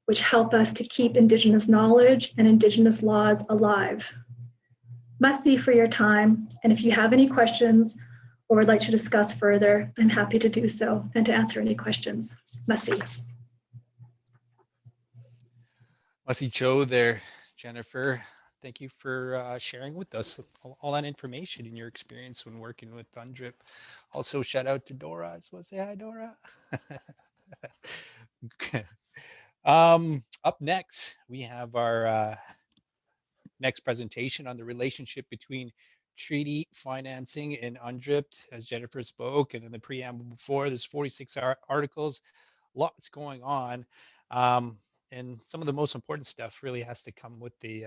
[SPEAKER 4] which help us to keep Indigenous knowledge and Indigenous laws alive. Must see for your time, and if you have any questions or would like to discuss further, I'm happy to do so and to answer any questions. Must see.
[SPEAKER 1] Masi Cho there, Jennifer. Thank you for sharing with us all that information and your experience when working with Undrip. Also, shout out to Dora. I just want to say hi, Dora. Up next, we have our next presentation on the relationship between treaty financing and Undripped, as Jennifer spoke, and in the preamble before, there's 46 articles, lots going on. And some of the most important stuff really has to come with the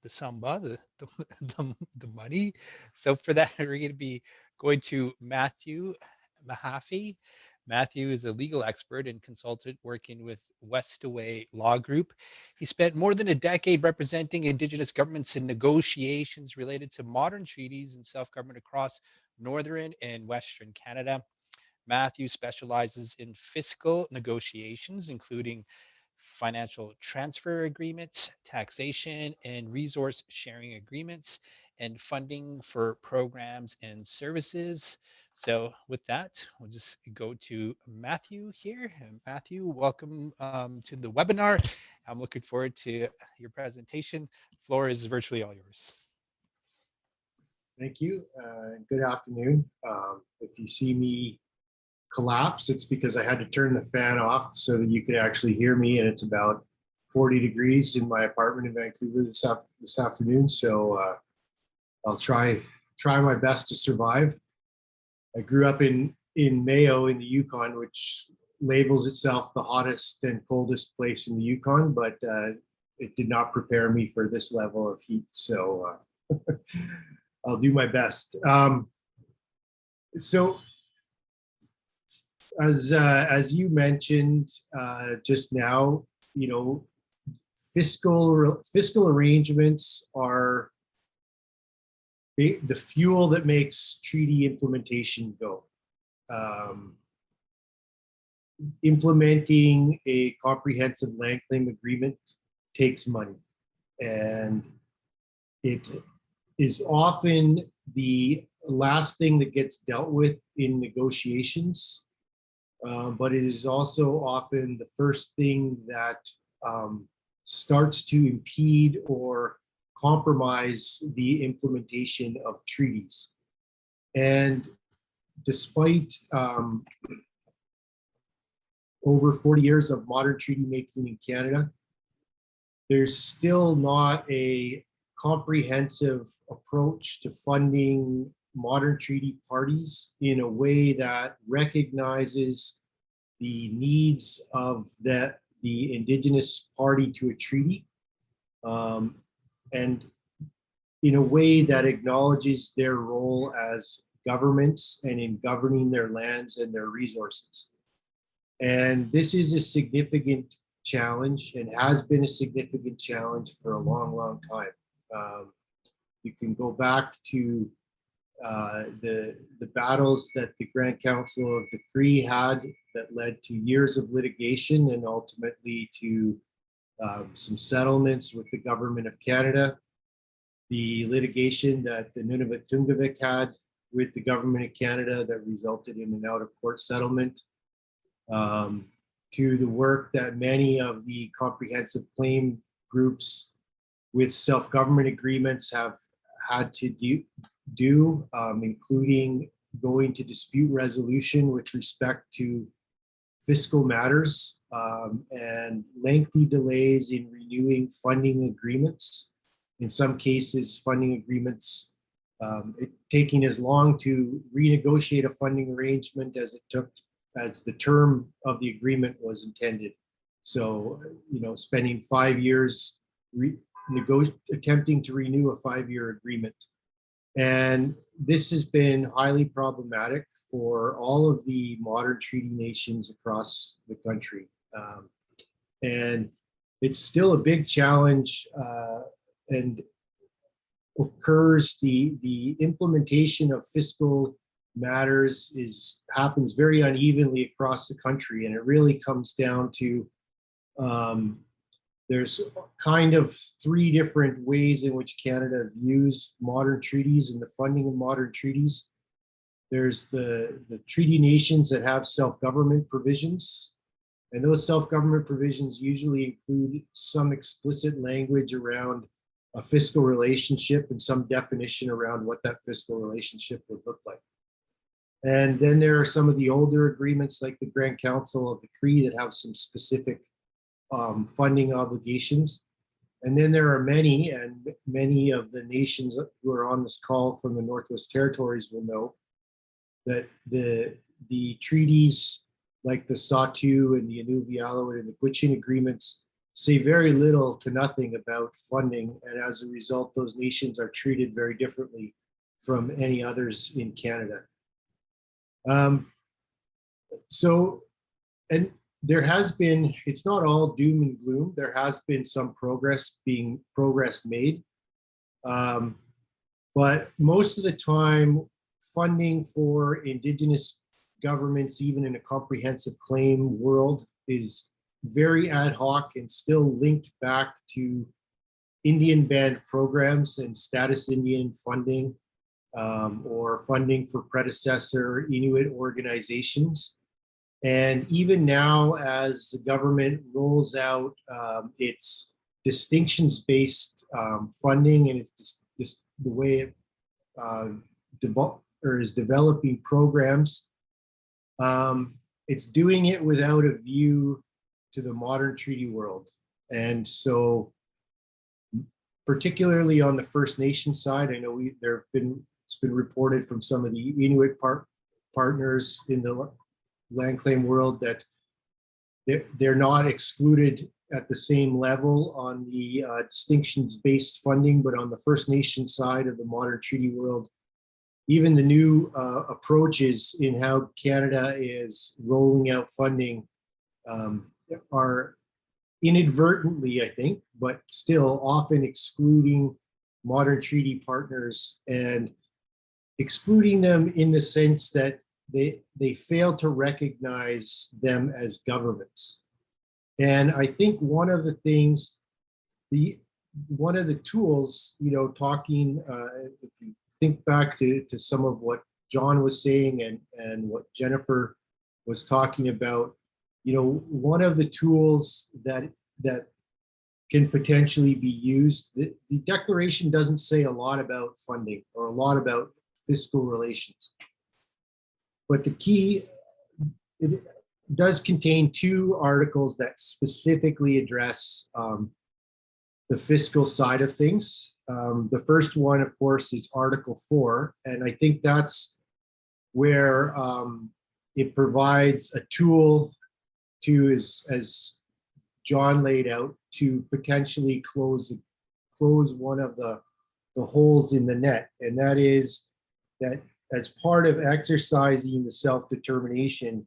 [SPEAKER 1] samba, the money. So for that, we're going to be going to Matthew Mahaffey. Matthew is a legal expert and consultant working with Westaway Law Group. He spent more than a decade representing Indigenous governments in negotiations related to modern treaties and self-government across Northern and Western Canada. Matthew specializes in fiscal negotiations, including financial transfer agreements, taxation and resource sharing agreements, and funding for programs and services. So with that, we'll just go to Matthew here. And Matthew, welcome to the webinar. I'm looking forward to your presentation. The floor is virtually all yours.
[SPEAKER 5] Thank you. Good afternoon. If you see me collapse, it's because I had to turn the fan off so that you could actually hear me, and it's about 40 degrees in my apartment in Vancouver this afternoon. So I'll try my best to survive. I grew up in Mayo in the Yukon, which labels itself the hottest and coldest place in the Yukon, but it did not prepare me for this level of heat. So I'll do my best. So as you mentioned just now, you know, fiscal arrangements are the fuel that makes treaty implementation go. Implementing a comprehensive land claim agreement takes money, and it is often the last thing that gets dealt with in negotiations, but it is also often the first thing that starts to impede or compromise the implementation of treaties. And despite over 40 years of modern treaty making in Canada, there's still not a comprehensive approach to funding modern treaty parties in a way that recognizes the needs of the Indigenous party to a treaty, and in a way that acknowledges their role as governments and in governing their lands and their resources. And this is a significant challenge and has been a significant challenge for a long, long time. You can go back to the battles that the Grand Council of the Cree had that led to years of litigation and ultimately to some settlements with the government of Canada. The litigation that the Nunavut had with the government of Canada that resulted in an out-of-court settlement, to the work that many of the comprehensive claim groups with self-government agreements have had to do, including going to dispute resolution with respect to fiscal matters, and lengthy delays in renewing funding agreements. In some cases, funding agreements taking as long to renegotiate a funding arrangement as it took as the term of the agreement was intended. So, spending 5 years attempting to renew a 5-year agreement. And this has been highly problematic for all of the modern treaty nations across the country. And it's still a big challenge, and occurs, the implementation of fiscal matters happens very unevenly across the country. And it really comes down to, there's kind of 3 different ways in which Canada views modern treaties and the funding of modern treaties. There's the treaty nations that have self-government provisions, and those self-government provisions usually include some explicit language around a fiscal relationship and some definition around what that fiscal relationship would look like. And then there are some of the older agreements like the Grand Council of the Cree that have some specific funding obligations. And then there are many of the nations who are on this call from the Northwest Territories will know that the treaties like the Sahtu and the Inuvialuit and the Gwich'in agreements say very little to nothing about funding. And as a result, those nations are treated very differently from any others in Canada. And there has been, it's not all doom and gloom. There has been some progress made. But most of the time, funding for Indigenous governments, even in a comprehensive claim world, is very ad hoc and still linked back to Indian band programs and status Indian funding, or funding for predecessor Inuit organizations. And even now, as the government rolls out its distinctions-based funding, and it's just the way it is developing programs, it's doing it without a view to the modern treaty world. And so, particularly on the First Nation side, I know it's been reported from some of the Inuit partners in the land claim world that they're not excluded at the same level on the distinctions-based funding, but on the First Nation side of the modern treaty world, even the new approaches in how Canada is rolling out funding are inadvertently, I think, but still often excluding modern treaty partners, and excluding them in the sense that they fail to recognize them as governments. And I think one of the things, one of the tools, talking, if you think back to some of what John was saying and what Jennifer was talking about, one of the tools that can potentially be used, the declaration doesn't say a lot about funding or a lot about fiscal relations. But the key, it does contain 2 articles that specifically address the fiscal side of things. The first one, of course, is Article 4, and I think that's where it provides a tool to, as John laid out, to potentially close one of the holes in the net, and that is that as part of exercising the self-determination,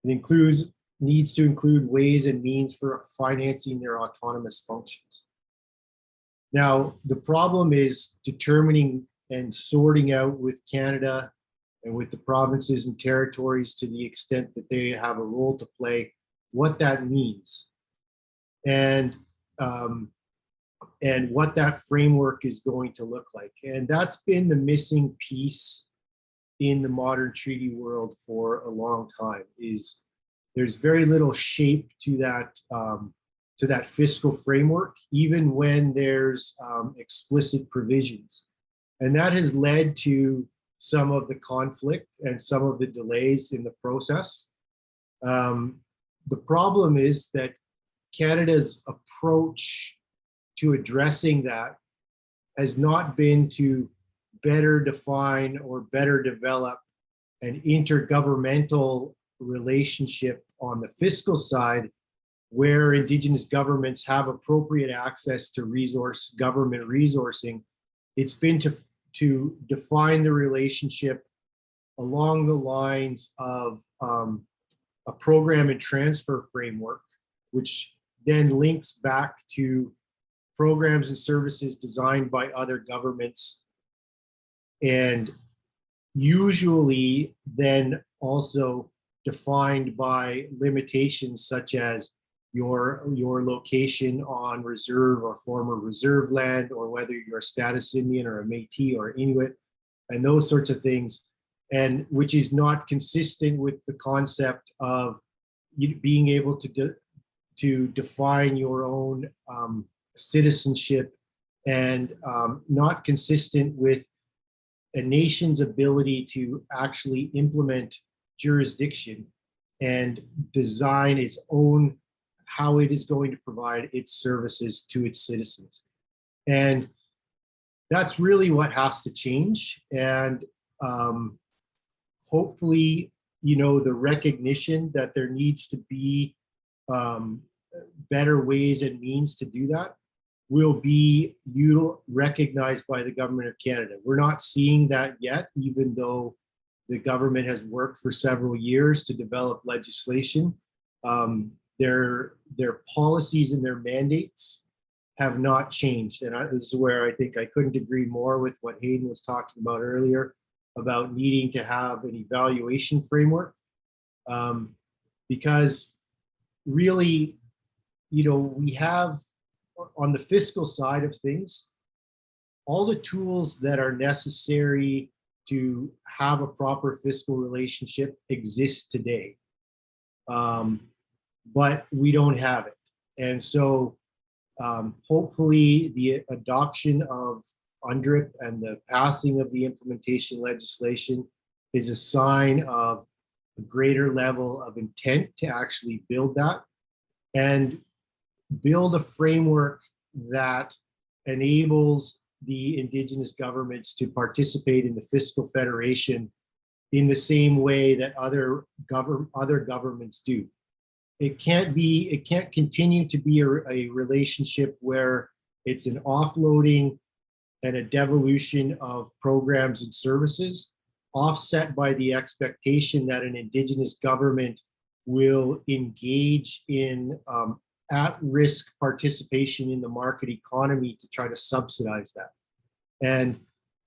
[SPEAKER 5] it needs to include ways and means for financing their autonomous functions. Now, the problem is determining and sorting out with Canada and with the provinces and territories, to the extent that they have a role to play, what that means, and what that framework is going to look like. And that's been the missing piece in the modern treaty world for a long time. Is there's very little shape to that fiscal framework, even when there's explicit provisions. And that has led to some of the conflict and some of the delays in the process. The problem is that Canada's approach to addressing that has not been to better define or better develop an intergovernmental relationship on the fiscal side, where Indigenous governments have appropriate access to government resourcing. It's been to define the relationship along the lines of a program and transfer framework, which then links back to programs and services designed by other governments, and usually then also defined by limitations such as your location on reserve or former reserve land, or whether you're a status Indian or a Métis or Inuit, and those sorts of things, and which is not consistent with the concept of being able to define your own citizenship, and not consistent with a nation's ability to actually implement jurisdiction and design its own, how it is going to provide its services to its citizens. And that's really what has to change. And hopefully, the recognition that there needs to be better ways and means to do that will be recognized by the government of Canada. We're not seeing that yet, even though the government has worked for several years to develop legislation. Their policies and their mandates have not changed. And this is where I think I couldn't agree more with what Hayden was talking about earlier, about needing to have an evaluation framework. Because really, we have, on the fiscal side of things, all the tools that are necessary to have a proper fiscal relationship exist today. But we don't have it. And so hopefully the adoption of Undripped and the passing of the implementation legislation is a sign of a greater level of intent to actually build that, and build a framework that enables the Indigenous governments to participate in the fiscal federation in the same way that other governments do. It can't continue to be a relationship where it's an offloading and a devolution of programs and services, offset by the expectation that an Indigenous government will engage in at-risk participation in the market economy to try to subsidize that. And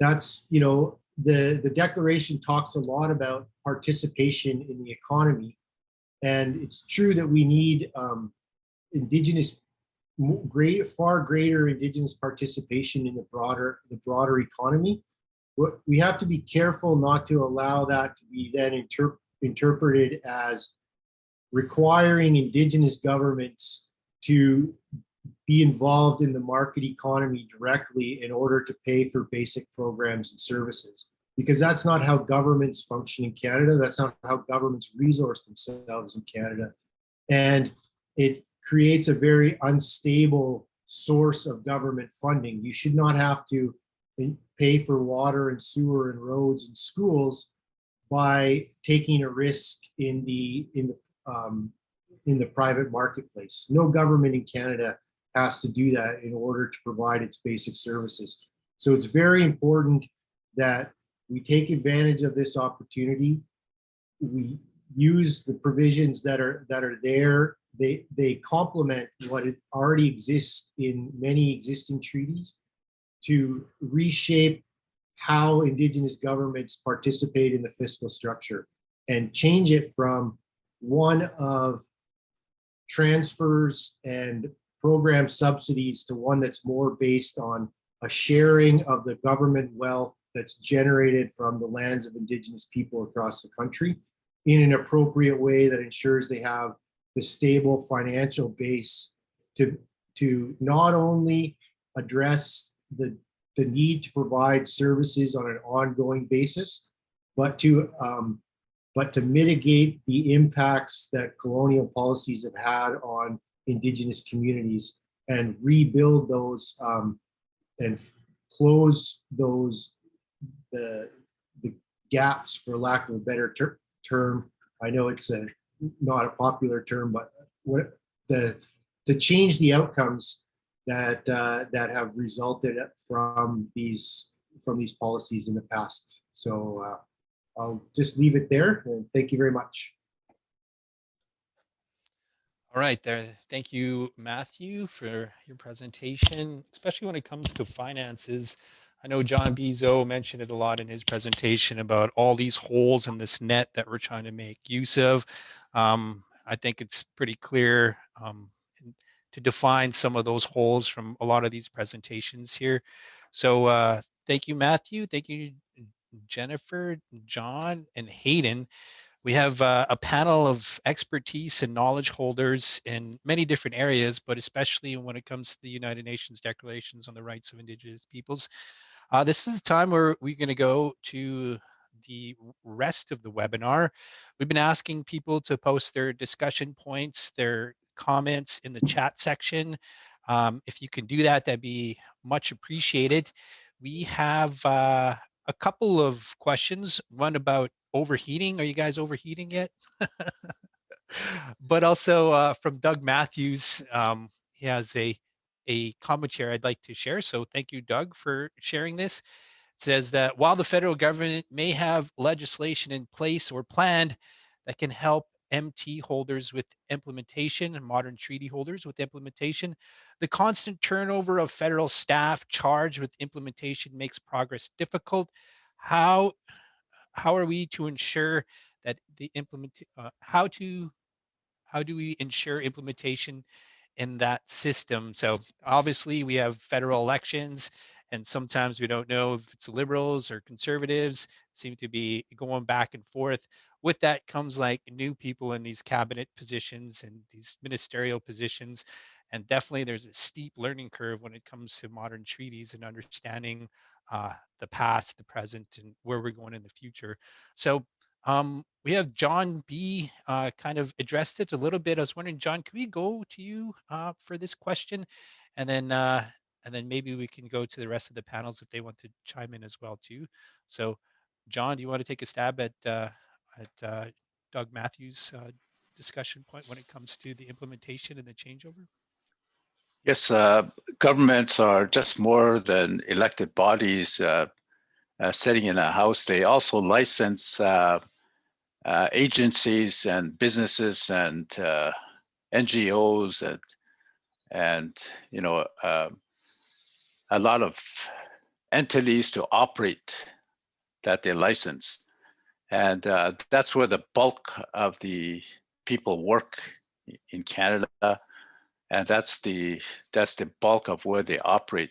[SPEAKER 5] that's, the declaration talks a lot about participation in the economy. And it's true that we need far greater Indigenous participation in the broader economy. But we have to be careful not to allow that to be then interpreted as requiring Indigenous governments to be involved in the market economy directly in order to pay for basic programs and services. Because that's not how governments function in Canada. That's not how governments resource themselves in Canada. And it creates a very unstable source of government funding. You should not have to pay for water and sewer and roads and schools by taking a risk in the private marketplace. No government in Canada has to do that in order to provide its basic services. So it's very important that we take advantage of this opportunity. We use the provisions that are there. They complement what already exists in many existing treaties to reshape how Indigenous governments participate in the fiscal structure and change it from one of transfers and program subsidies to one that's more based on a sharing of the government wealth that's generated from the lands of Indigenous people across the country in an appropriate way that ensures they have the stable financial base to not only address the need to provide services on an ongoing basis, but to mitigate the impacts that colonial policies have had on Indigenous communities and rebuild those and close those the gaps, for lack of a better term. I know it's not a popular term, but to change the outcomes that have resulted from these policies in the past. So I'll just leave it there, and thank you very much.
[SPEAKER 1] All right, there. Thank you, Matthew, for your presentation, especially when it comes to finances. I know John Bizot mentioned it a lot in his presentation about all these holes in this net that we're trying to make use of. I think it's pretty clear to define some of those holes from a lot of these presentations here. So thank you, Matthew. Thank you, Jennifer, John, and Hayden. We have a panel of expertise and knowledge holders in many different areas, but especially when it comes to the United Nations Declarations on the Rights of Indigenous Peoples. This is the time where we're going to go to the rest of the webinar. We've been asking people to post their discussion points, their comments in the chat section. If you can do that, that'd be much appreciated. We have a couple of questions, one about overheating. Are you guys overheating yet? But also from Doug Matthews, he has a commentary I'd like to share. So thank you, Doug, for sharing this. It says that while the federal government may have legislation in place or planned that can help MT holders with implementation and modern treaty holders with implementation, the constant turnover of federal staff charged with implementation makes progress difficult. How are we to ensure that the how do we ensure implementation in that system? So obviously we have federal elections, and sometimes we don't know if it's liberals or conservatives seem to be going back and forth. With that comes like new people in these cabinet positions and these ministerial positions. And definitely there's a steep learning curve when it comes to modern treaties and understanding the past, the present, and where we're going in the future. So we have John B. Kind of addressed it a little bit. I was wondering, John, can we go to you for this question, and then maybe we can go to the rest of the panels if they want to chime in as well too. So, John, do you want to take a stab at Doug Matthews' discussion point when it comes to the implementation and the changeover?
[SPEAKER 2] Yes, governments are just more than elected bodies sitting in a house. They also license agencies and businesses and NGOs and you know a lot of entities to operate that they license, and that's where the bulk of the people work in Canada, and that's the bulk of where they operate.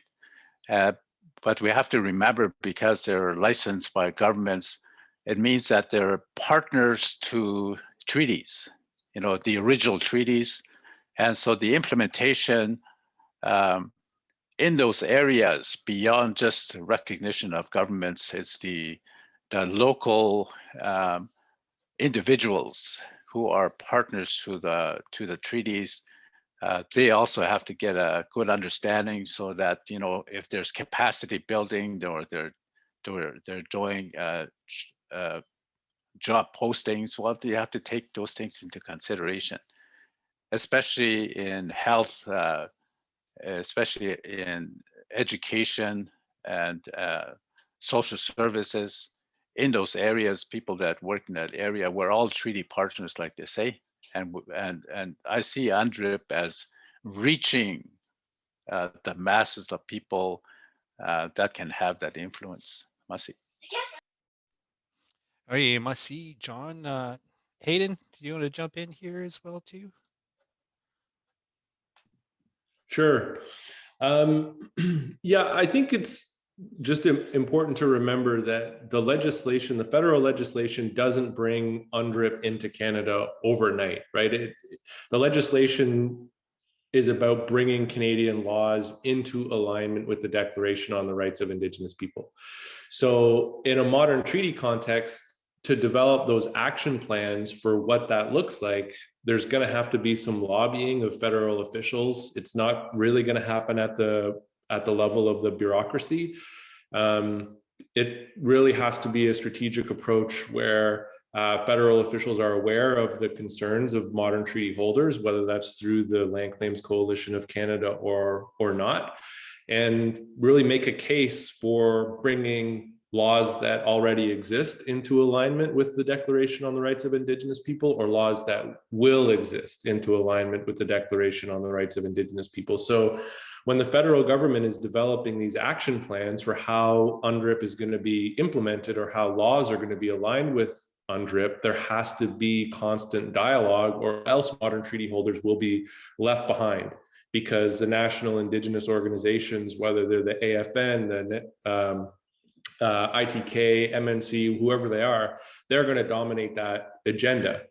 [SPEAKER 2] But we have to remember, because they're licensed by governments, it means that they're partners to treaties, you know, the original treaties. And so the implementation in those areas, beyond just recognition of governments, it's the local individuals who are partners to the treaties they also have to get a good understanding so that, you know, if there's capacity building or they're doing job postings, well, they have to take those things into consideration, especially in health, especially in education and social services. In those areas, people that work in that area, we're all treaty partners, like they say. And I see Undrip as reaching the masses of people that can have that influence. Masi.
[SPEAKER 1] Oh, yeah, must see, John. Hayden, do you want to jump in here as well too?
[SPEAKER 3] Sure. Yeah, I think it's just important to remember that the legislation, the federal legislation, doesn't bring UNDRIP into Canada overnight, right? The legislation is about bringing Canadian laws into alignment with the Declaration on the Rights of Indigenous People. So in a modern treaty context, to develop those action plans for what that looks like, there's going to have to be some lobbying of federal officials. It's not really going to happen at the level of the bureaucracy. It really has to be a strategic approach where federal officials are aware of the concerns of modern treaty holders, whether that's through the Land Claims Coalition of Canada or not, and really make a case for bringing laws that already exist into alignment with the Declaration on the Rights of Indigenous People, or laws that will exist into alignment with the Declaration on the Rights of Indigenous People. So when the federal government is developing these action plans for how UNDRIP is going to be implemented or how laws are going to be aligned with UNDRIP, there has to be constant dialogue, or else modern treaty holders will be left behind, because the national Indigenous organizations, whether they're the AFN, the ITK, MNC, whoever they are, they're going to dominate that agenda.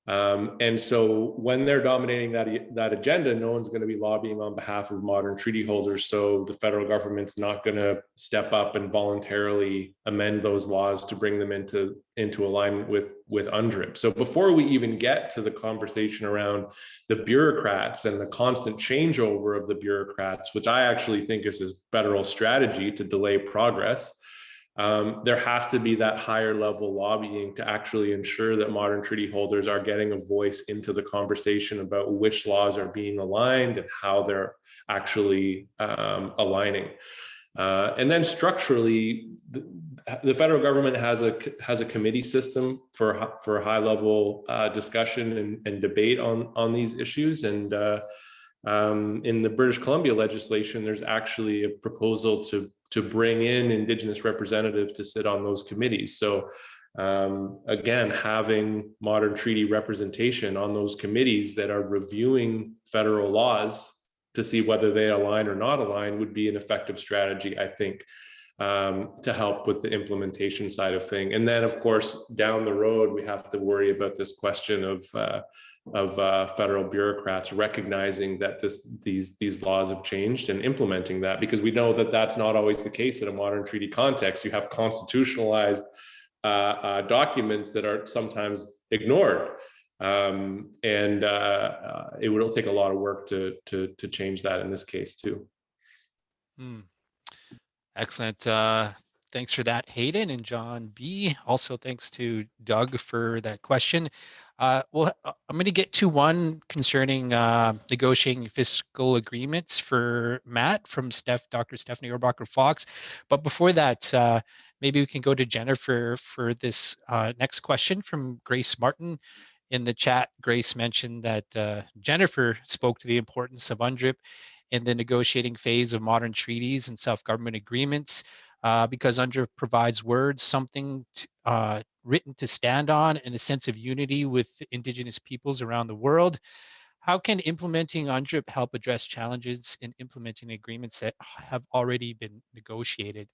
[SPEAKER 3] And so when they're dominating that agenda, no one's going to be lobbying on behalf of modern treaty holders. So the federal government's not going to step up and voluntarily amend those laws to bring them into alignment with UNDRIP. So before we even get to the conversation around the bureaucrats and the constant changeover of the bureaucrats, which I actually think is a federal strategy to delay progress, there has to be that higher level lobbying to actually ensure that modern treaty holders are getting a voice into the conversation about which laws are being aligned and how they're actually aligning. And then structurally, the federal government has a committee system for high level discussion and debate on these issues. And in the British Columbia legislation, there's actually a proposal to bring in Indigenous representatives to sit on those committees. So again, having modern treaty representation on those committees that are reviewing federal laws to see whether they align or not align would be an effective strategy, I think, to help with the implementation side of thing. And then, of course, down the road, we have to worry about this question of federal bureaucrats recognizing that these laws have changed and implementing that, because we know that that's not always the case in a modern treaty context. You have constitutionalized documents that are sometimes ignored, and it will take a lot of work to change that in this case too.
[SPEAKER 1] Excellent. Thanks for that, Hayden and John B. Also, thanks to Doug for that question. Well, I'm going to get to one concerning negotiating fiscal agreements for Matt from Dr. Stephanie Orbacher-Fox. But before that, maybe we can go to Jennifer for this next question from Grace Martin. In the chat, Grace mentioned that Jennifer spoke to the importance of UNDRIP in the negotiating phase of modern treaties and self-government agreements. Because UNDRIP provides words, something written to stand on, and a sense of unity with Indigenous peoples around the world. How can implementing UNDRIP help address challenges in implementing agreements that have already been negotiated?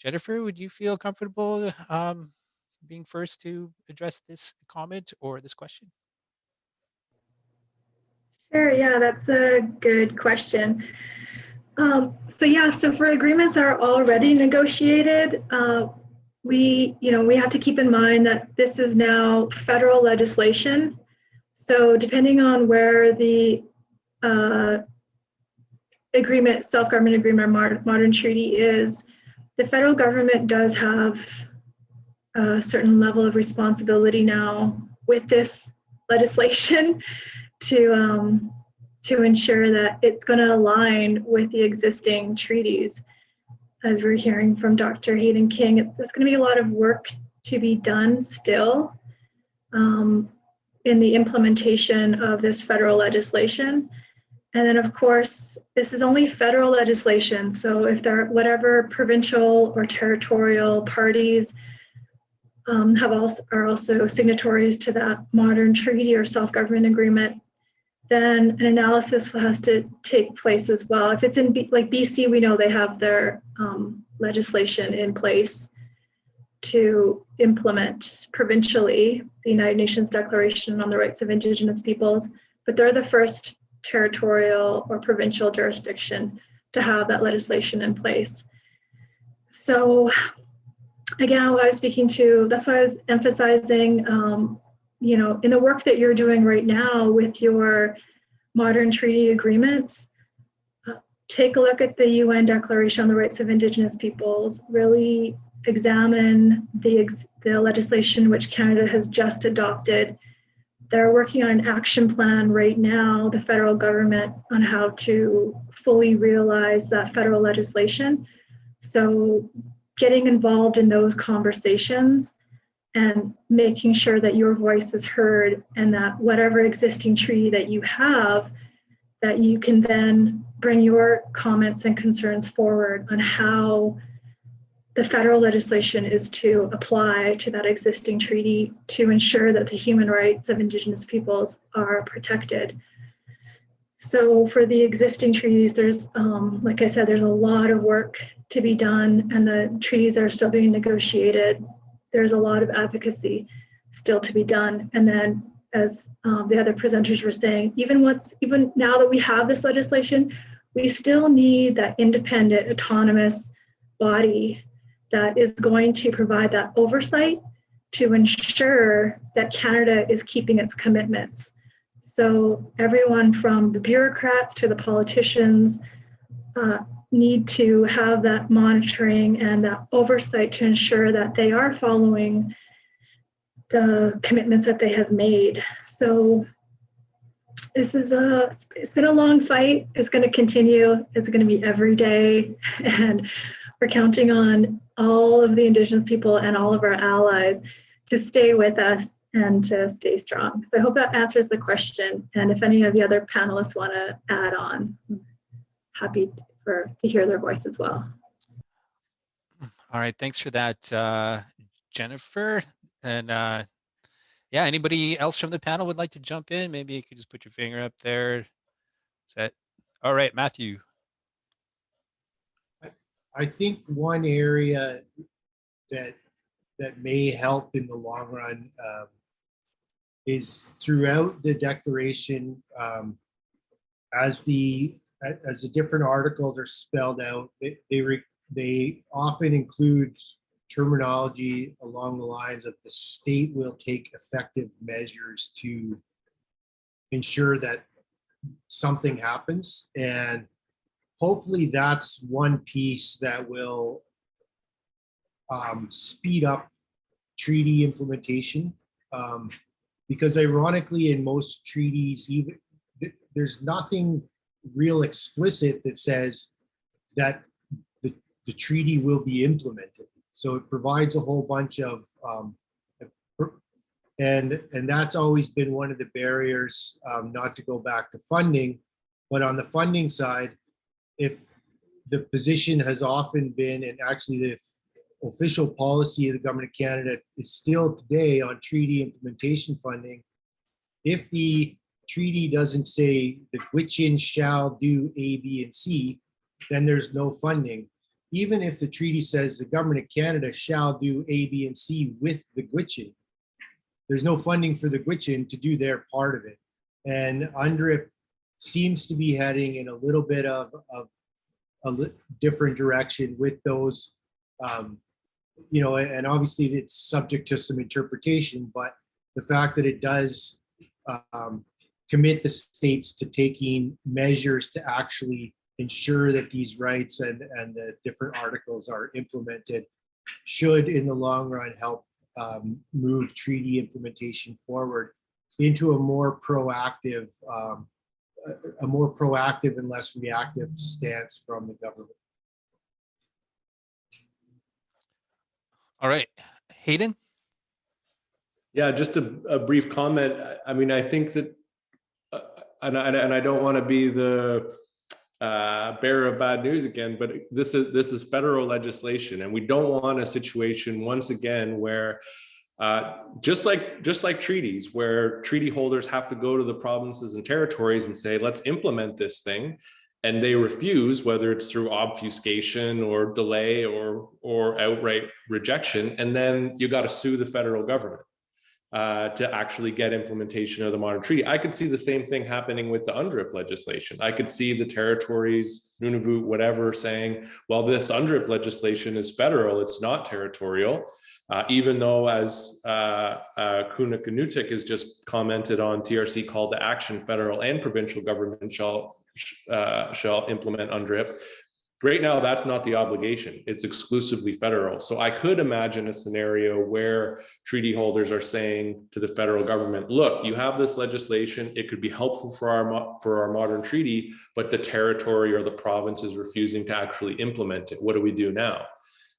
[SPEAKER 1] Jennifer, would you feel comfortable being first to address this comment or this question?
[SPEAKER 4] Sure, yeah, that's a good question. So for agreements that are already negotiated, we have to keep in mind that this is now federal legislation. So depending on where the agreement, self-government agreement, modern treaty is the federal government does have a certain level of responsibility now with this legislation to ensure that it's going to align with the existing treaties. As we're hearing from Dr. Hayden King, there's going to be a lot of work to be done still in the implementation of this federal legislation. And then, of course, this is only federal legislation. So if there are whatever provincial or territorial parties are also signatories to that modern treaty or self-government agreement, then an analysis will have to take place as well. If it's in like BC, we know they have their legislation in place to implement provincially the United Nations Declaration on the Rights of Indigenous Peoples, but they're the first territorial or provincial jurisdiction to have that legislation in place. So again, what I was speaking to, that's why I was emphasizing, you know, in the work that you're doing right now with your modern treaty agreements, take a look at the UN Declaration on the Rights of Indigenous Peoples, really examine the legislation which Canada has just adopted. They're working on an action plan right now, the federal government, on how to fully realize that federal legislation. So getting involved in those conversations and making sure that your voice is heard and that whatever existing treaty that you have, that you can then bring your comments and concerns forward on how the federal legislation is to apply to that existing treaty to ensure that the human rights of Indigenous peoples are protected. So for the existing treaties, there's, like I said, there's a lot of work to be done, and the treaties that are still being negotiated, there's a lot of advocacy still to be done. And then, as the other presenters were saying, even now that we have this legislation, we still need that independent, autonomous body that is going to provide that oversight to ensure that Canada is keeping its commitments. So everyone from the bureaucrats to the politicians need to have that monitoring and that oversight to ensure that they are following the commitments that they have made. So it's been a long fight. It's going to continue. It's going to be every day. And we're counting on all of the Indigenous people and all of our allies to stay with us and to stay strong. So I hope that answers the question. And if any of the other panelists want to add on, I'm happy to hear their voice as well.
[SPEAKER 1] All right, thanks for that, Jennifer. And yeah, anybody else from the panel would like to jump in? Maybe you could just put your finger up there. Is that all right, Matthew?
[SPEAKER 5] I think one area that may help in the long run is throughout the declaration, as the different articles are spelled out, they often include terminology along the lines of the state will take effective measures to ensure that something happens. And hopefully that's one piece that will speed up treaty implementation. Because ironically, in most treaties, even there's nothing real explicit that says that the treaty will be implemented. So it provides a whole bunch of, and that's always been one of the barriers, not to go back to funding, but on the funding side, if the position has often been, and actually the official policy of the Government of Canada is still today on treaty implementation funding, if the treaty doesn't say the Gwich'in shall do A, B, and C, then there's no funding. Even if the treaty says the Government of Canada shall do A, B, and C with the Gwich'in, there's no funding for the Gwich'in to do their part of it. And UNDRIP seems to be heading in a little bit of a different direction with those, you know, and obviously it's subject to some interpretation, but the fact that it does commit the states to taking measures to actually ensure that these rights and the different articles are implemented should in the long run help move treaty implementation forward into a more proactive and less reactive stance from the government.
[SPEAKER 1] All right, Hayden.
[SPEAKER 3] Yeah, just a brief comment. I mean, I think that, and I don't want to be the bearer of bad news again, but this is federal legislation, and we don't want a situation once again where just like treaties, where treaty holders have to go to the provinces and territories and say, let's implement this thing, and they refuse, whether it's through obfuscation or delay or outright rejection, and then you got to sue the federal government to actually get implementation of the modern treaty. I could see the same thing happening with the Undripped legislation. I could see the territories, Nunavut, whatever, saying, well, this Undripped legislation is federal, it's not territorial. Even though, as Gonèk'e has just commented on TRC call to action, federal and provincial government shall implement Undripped. Right now, that's not the obligation. It's exclusively federal. So I could imagine a scenario where treaty holders are saying to the federal government, look, you have this legislation. It could be helpful for our modern treaty, but the territory or the province is refusing to actually implement it. What do we do now?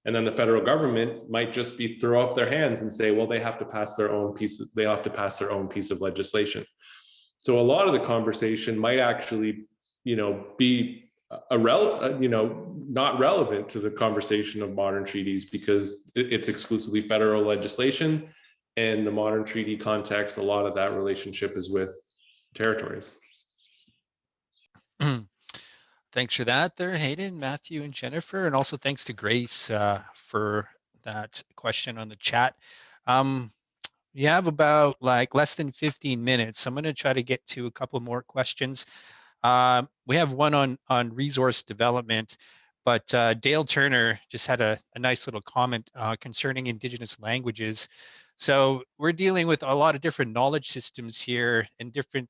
[SPEAKER 3] And then the federal government might just be throw up their hands and say, well, they have to pass their own piece of legislation. So a lot of the conversation might actually, be not relevant to the conversation of modern treaties, because it's exclusively federal legislation, and the modern treaty context, a lot of that relationship is with territories.
[SPEAKER 1] Thanks for that there, Hayden, Matthew, and Jennifer. And also thanks to Grace for that question on the chat. We have about less than 15 minutes. So I'm going to try to get to a couple more questions. We have one on resource development, but Dale Turner just had a nice little comment concerning Indigenous languages. So we're dealing with a lot of different knowledge systems here and different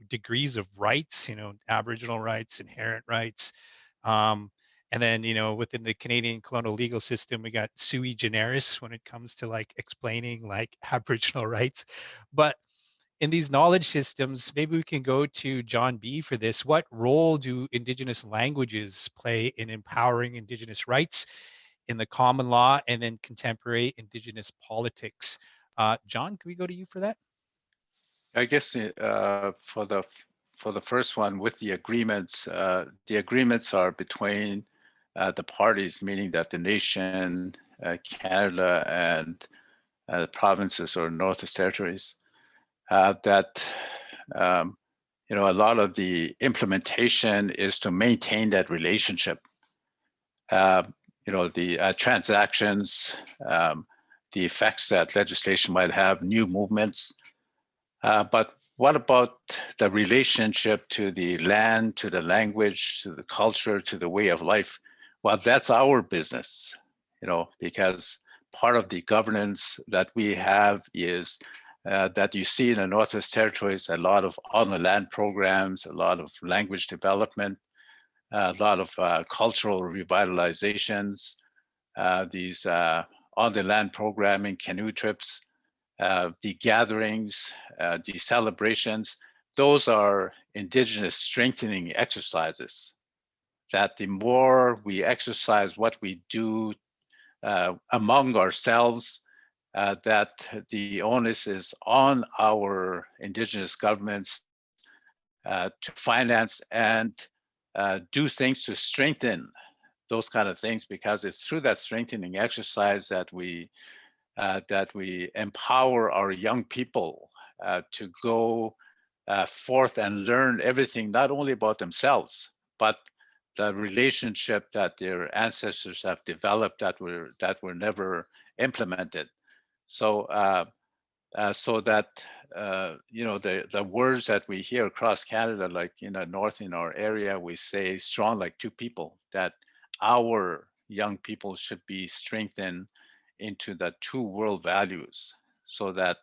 [SPEAKER 1] degrees of rights, Aboriginal rights, inherent rights. And then, within the Canadian colonial legal system, we got sui generis when it comes to explaining Aboriginal rights. But in these knowledge systems, maybe we can go to John B. for this. What role do Indigenous languages play in empowering Indigenous rights in the common law and then contemporary Indigenous politics? John, can we go to you for that?
[SPEAKER 2] I guess for the first one, with the agreements are between the parties, meaning that the nation, Canada, and the provinces or Northwest Territories. That a lot of the implementation is to maintain that relationship. The transactions, the effects that legislation might have, new movements. But what about the relationship to the land, to the language, to the culture, to the way of life? Well, that's our business, because part of the governance that we have is that you see in the Northwest Territories, a lot of on-the-land programs, a lot of language development, a lot of cultural revitalizations, these on-the-land programming, canoe trips, the gatherings, the celebrations. Those are Indigenous strengthening exercises, that the more we exercise what we do among ourselves, that the onus is on our Indigenous governments to finance and do things to strengthen those kind of things, because it's through that strengthening exercise that we empower our young people to go forth and learn everything, not only about themselves, but the relationship that their ancestors have developed that were never implemented. So so that the words that we hear across Canada, like in the north in our area, we say strong like two people, that our young people should be strengthened into the two world values, so that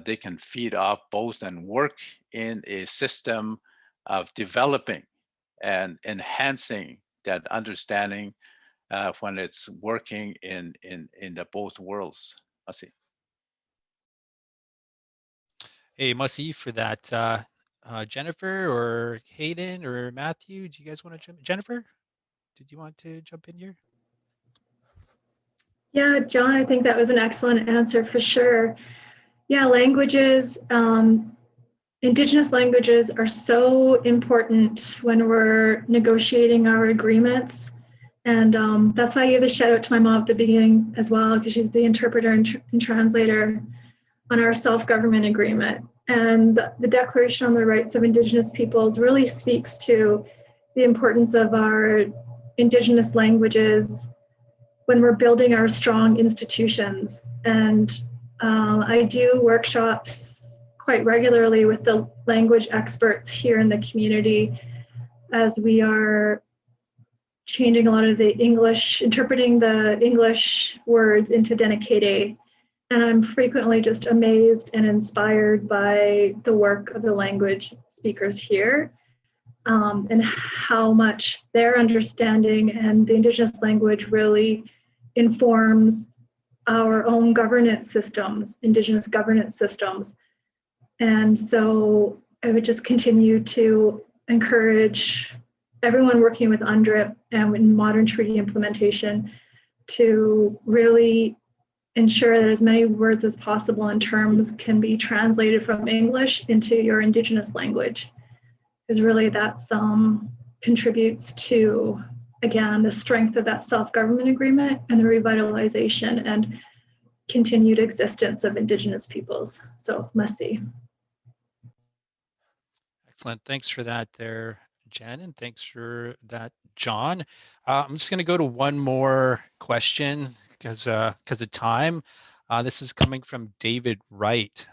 [SPEAKER 2] they can feed off both and work in a system of developing and enhancing that understanding when it's working in the both worlds. Mahaffey.
[SPEAKER 1] Hey, Mussy, for that. Jennifer or Hayden or Matthew, do you guys want to jump? Jennifer, did you want to jump in here?
[SPEAKER 4] Yeah, John, I think that was an excellent answer for sure. Yeah, languages, Indigenous languages are so important when we're negotiating our agreements. And that's why I gave the shout out to my mom at the beginning as well, because she's the interpreter and translator on our self-government agreement. And the Declaration on the Rights of Indigenous Peoples really speaks to the importance of our Indigenous languages when we're building our strong institutions. And I do workshops quite regularly with the language experts here in the community as we are changing a lot of the English, interpreting the English words into Gonèk'e. And I'm frequently just amazed and inspired by the work of the language speakers here, and how much their understanding and the Indigenous language really informs our own governance systems, Indigenous governance systems. And so I would just continue to encourage everyone working with UNDRIP and in modern treaty implementation to really ensure that as many words as possible and terms can be translated from English into your Indigenous language, because really that's contributes to, again, the strength of that self-government agreement and the revitalization and continued existence of Indigenous peoples. So, Mussy.
[SPEAKER 1] Excellent. Thanks for that there, Jen, and thanks for that, John. I'm just going to go to one more question because of time. This is coming from David Wright.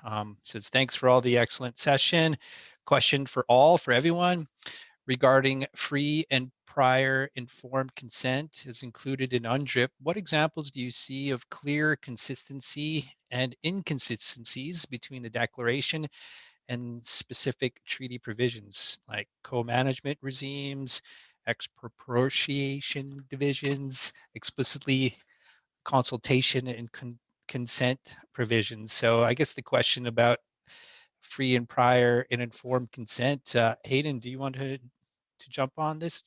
[SPEAKER 1] Says, thanks for all the excellent session. Question for everyone regarding free and prior informed consent is included in UNDRIP. What examples do you see of clear consistency and inconsistencies between the declaration and specific treaty provisions like co-management regimes, expropriation divisions, explicitly consultation and consent provisions? So I guess the question about free and prior and informed consent, Hayden, do you want to jump on this?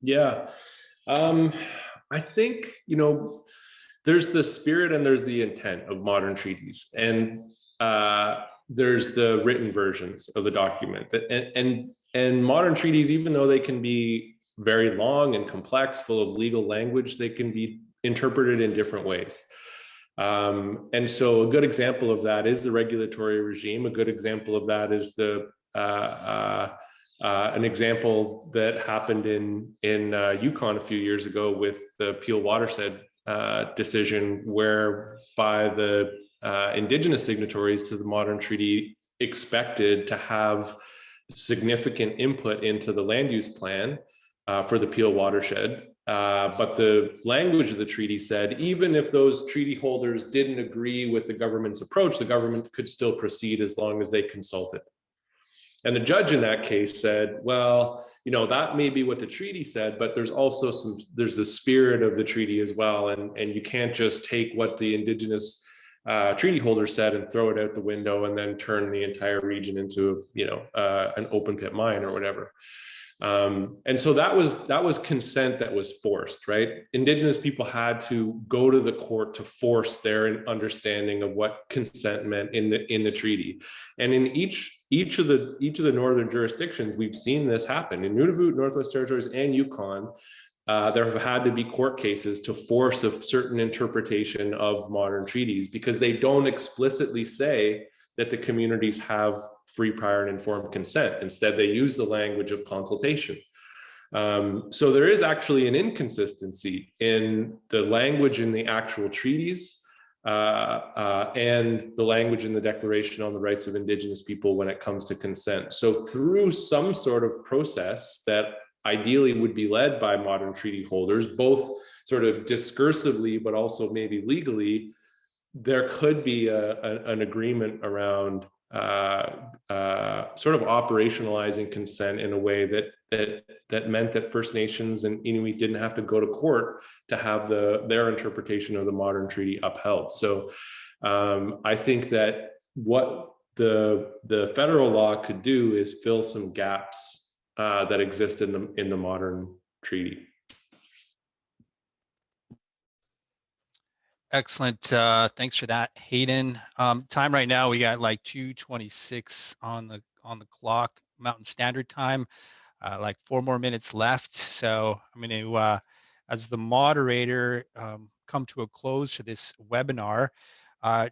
[SPEAKER 3] Yeah, I think, there's the spirit and there's the intent of modern treaties, and there's the written versions of the document. And modern treaties, even though they can be very long and complex, full of legal language, they can be interpreted in different ways. And so a good example of that is the regulatory regime. A good example of that is an example that happened in Yukon a few years ago with the Peel Watershed decision, whereby the Indigenous signatories to the modern treaty expected to have significant input into the land use plan for the Peel Watershed. But the language of the treaty said, even if those treaty holders didn't agree with the government's approach, the government could still proceed as long as they consulted. And the judge in that case said, well, that may be what the treaty said, but there's also there's the spirit of the treaty as well. And you can't just take what the Indigenous treaty holder said and throw it out the window and then turn the entire region into, an open pit mine or whatever. And so that was consent that was forced, right? Indigenous people had to go to the court to force their understanding of what consent meant in the treaty. And in each of the northern jurisdictions, we've seen this happen. In Nunavut, Northwest Territories, and Yukon, there have had to be court cases to force a certain interpretation of modern treaties because they don't explicitly say that the communities have free, prior, and informed consent. Instead, they use the language of consultation. So there is actually an inconsistency in the language in the actual treaties and the language in the Declaration on the Rights of Indigenous People when it comes to consent. So through some sort of process that ideally would be led by modern treaty holders, both sort of discursively, but also maybe legally, there could be an agreement around sort of operationalizing consent in a way that meant that First Nations and Inuit didn't have to go to court to have their interpretation of the modern treaty upheld. So I think that what the federal law could do is fill some gaps that exist in the modern treaty.
[SPEAKER 1] Excellent. Thanks for that, Hayden. Time right now, we got like 2:26 on the clock, Mountain Standard Time. Like 4 more minutes left. So I'm going to, as the moderator, come to a close for this webinar.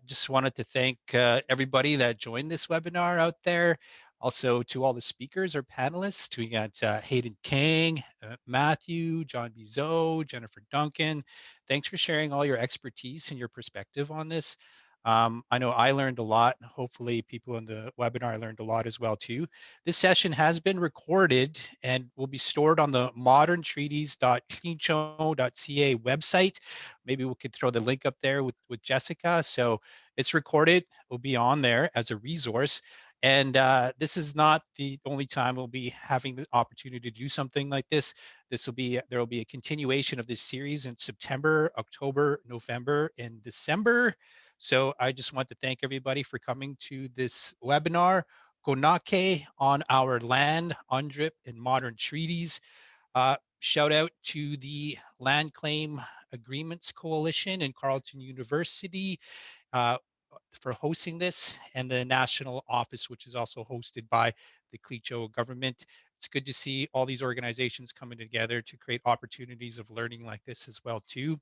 [SPEAKER 1] Just wanted to thank everybody that joined this webinar out there. Also to all the speakers or panelists. We got Hayden Kang, Matthew, John Bizot, Jennifer Duncan. Thanks for sharing all your expertise and your perspective on this. I know I learned a lot. Hopefully people in the webinar learned a lot as well too. This session has been recorded and will be stored on the moderntreaties.clincho.ca website. Maybe we could throw the link up there with Jessica. So it's recorded, will be on there as a resource. And this is not the only time we'll be having the opportunity to do something like this. There will be a continuation of this series in September, October, November, and December. So I just want to thank everybody for coming to this webinar, Gonèk'e on Our Land, Undripped, and Modern Treaties. Shout out to the Land Claim Agreements Coalition and Carleton University for hosting this, and the national office, which is also hosted by the Cliccho government. It's good to see all these organizations coming together to create opportunities of learning like this as well too.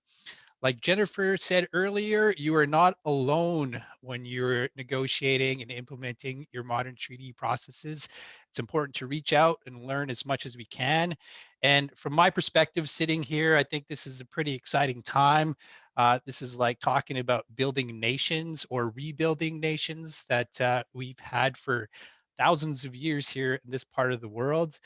[SPEAKER 1] Like Jennifer said earlier, you are not alone when you're negotiating and implementing your modern treaty processes. It's important to reach out and learn as much as we can. And from my perspective, sitting here, I think this is a pretty exciting time. This is like talking about building nations or rebuilding nations that we've had for thousands of years here in this part of the world.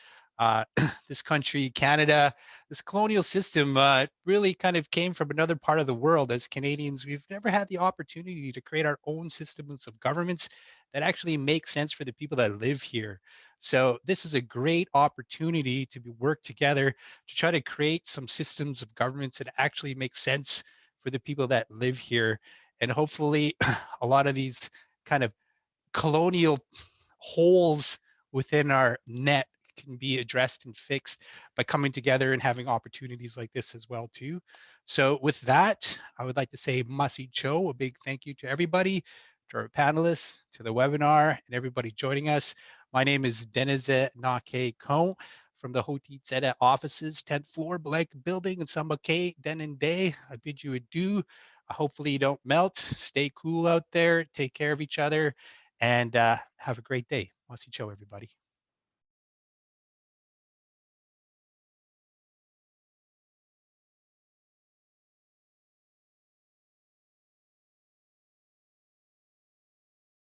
[SPEAKER 1] This country, Canada, this colonial system really kind of came from another part of the world. As Canadians, we've never had the opportunity to create our own systems of governments that actually make sense for the people that live here. So this is a great opportunity to work together to try to create some systems of governments that actually make sense for the people that live here. And hopefully a lot of these kind of colonial holes within our net can be addressed and fixed by coming together and having opportunities like this as well too. So with that, I would like to say Masi Cho, a big thank you to everybody, to our panelists, to the webinar, and everybody joining us. My name is Gonèk'e from the Hoti Tzeda offices, 10th floor, Blank Building in Sambake, Den Day. I bid you adieu. Hopefully you don't melt. Stay cool out there. Take care of each other, and have a great day. Masi Cho, everybody.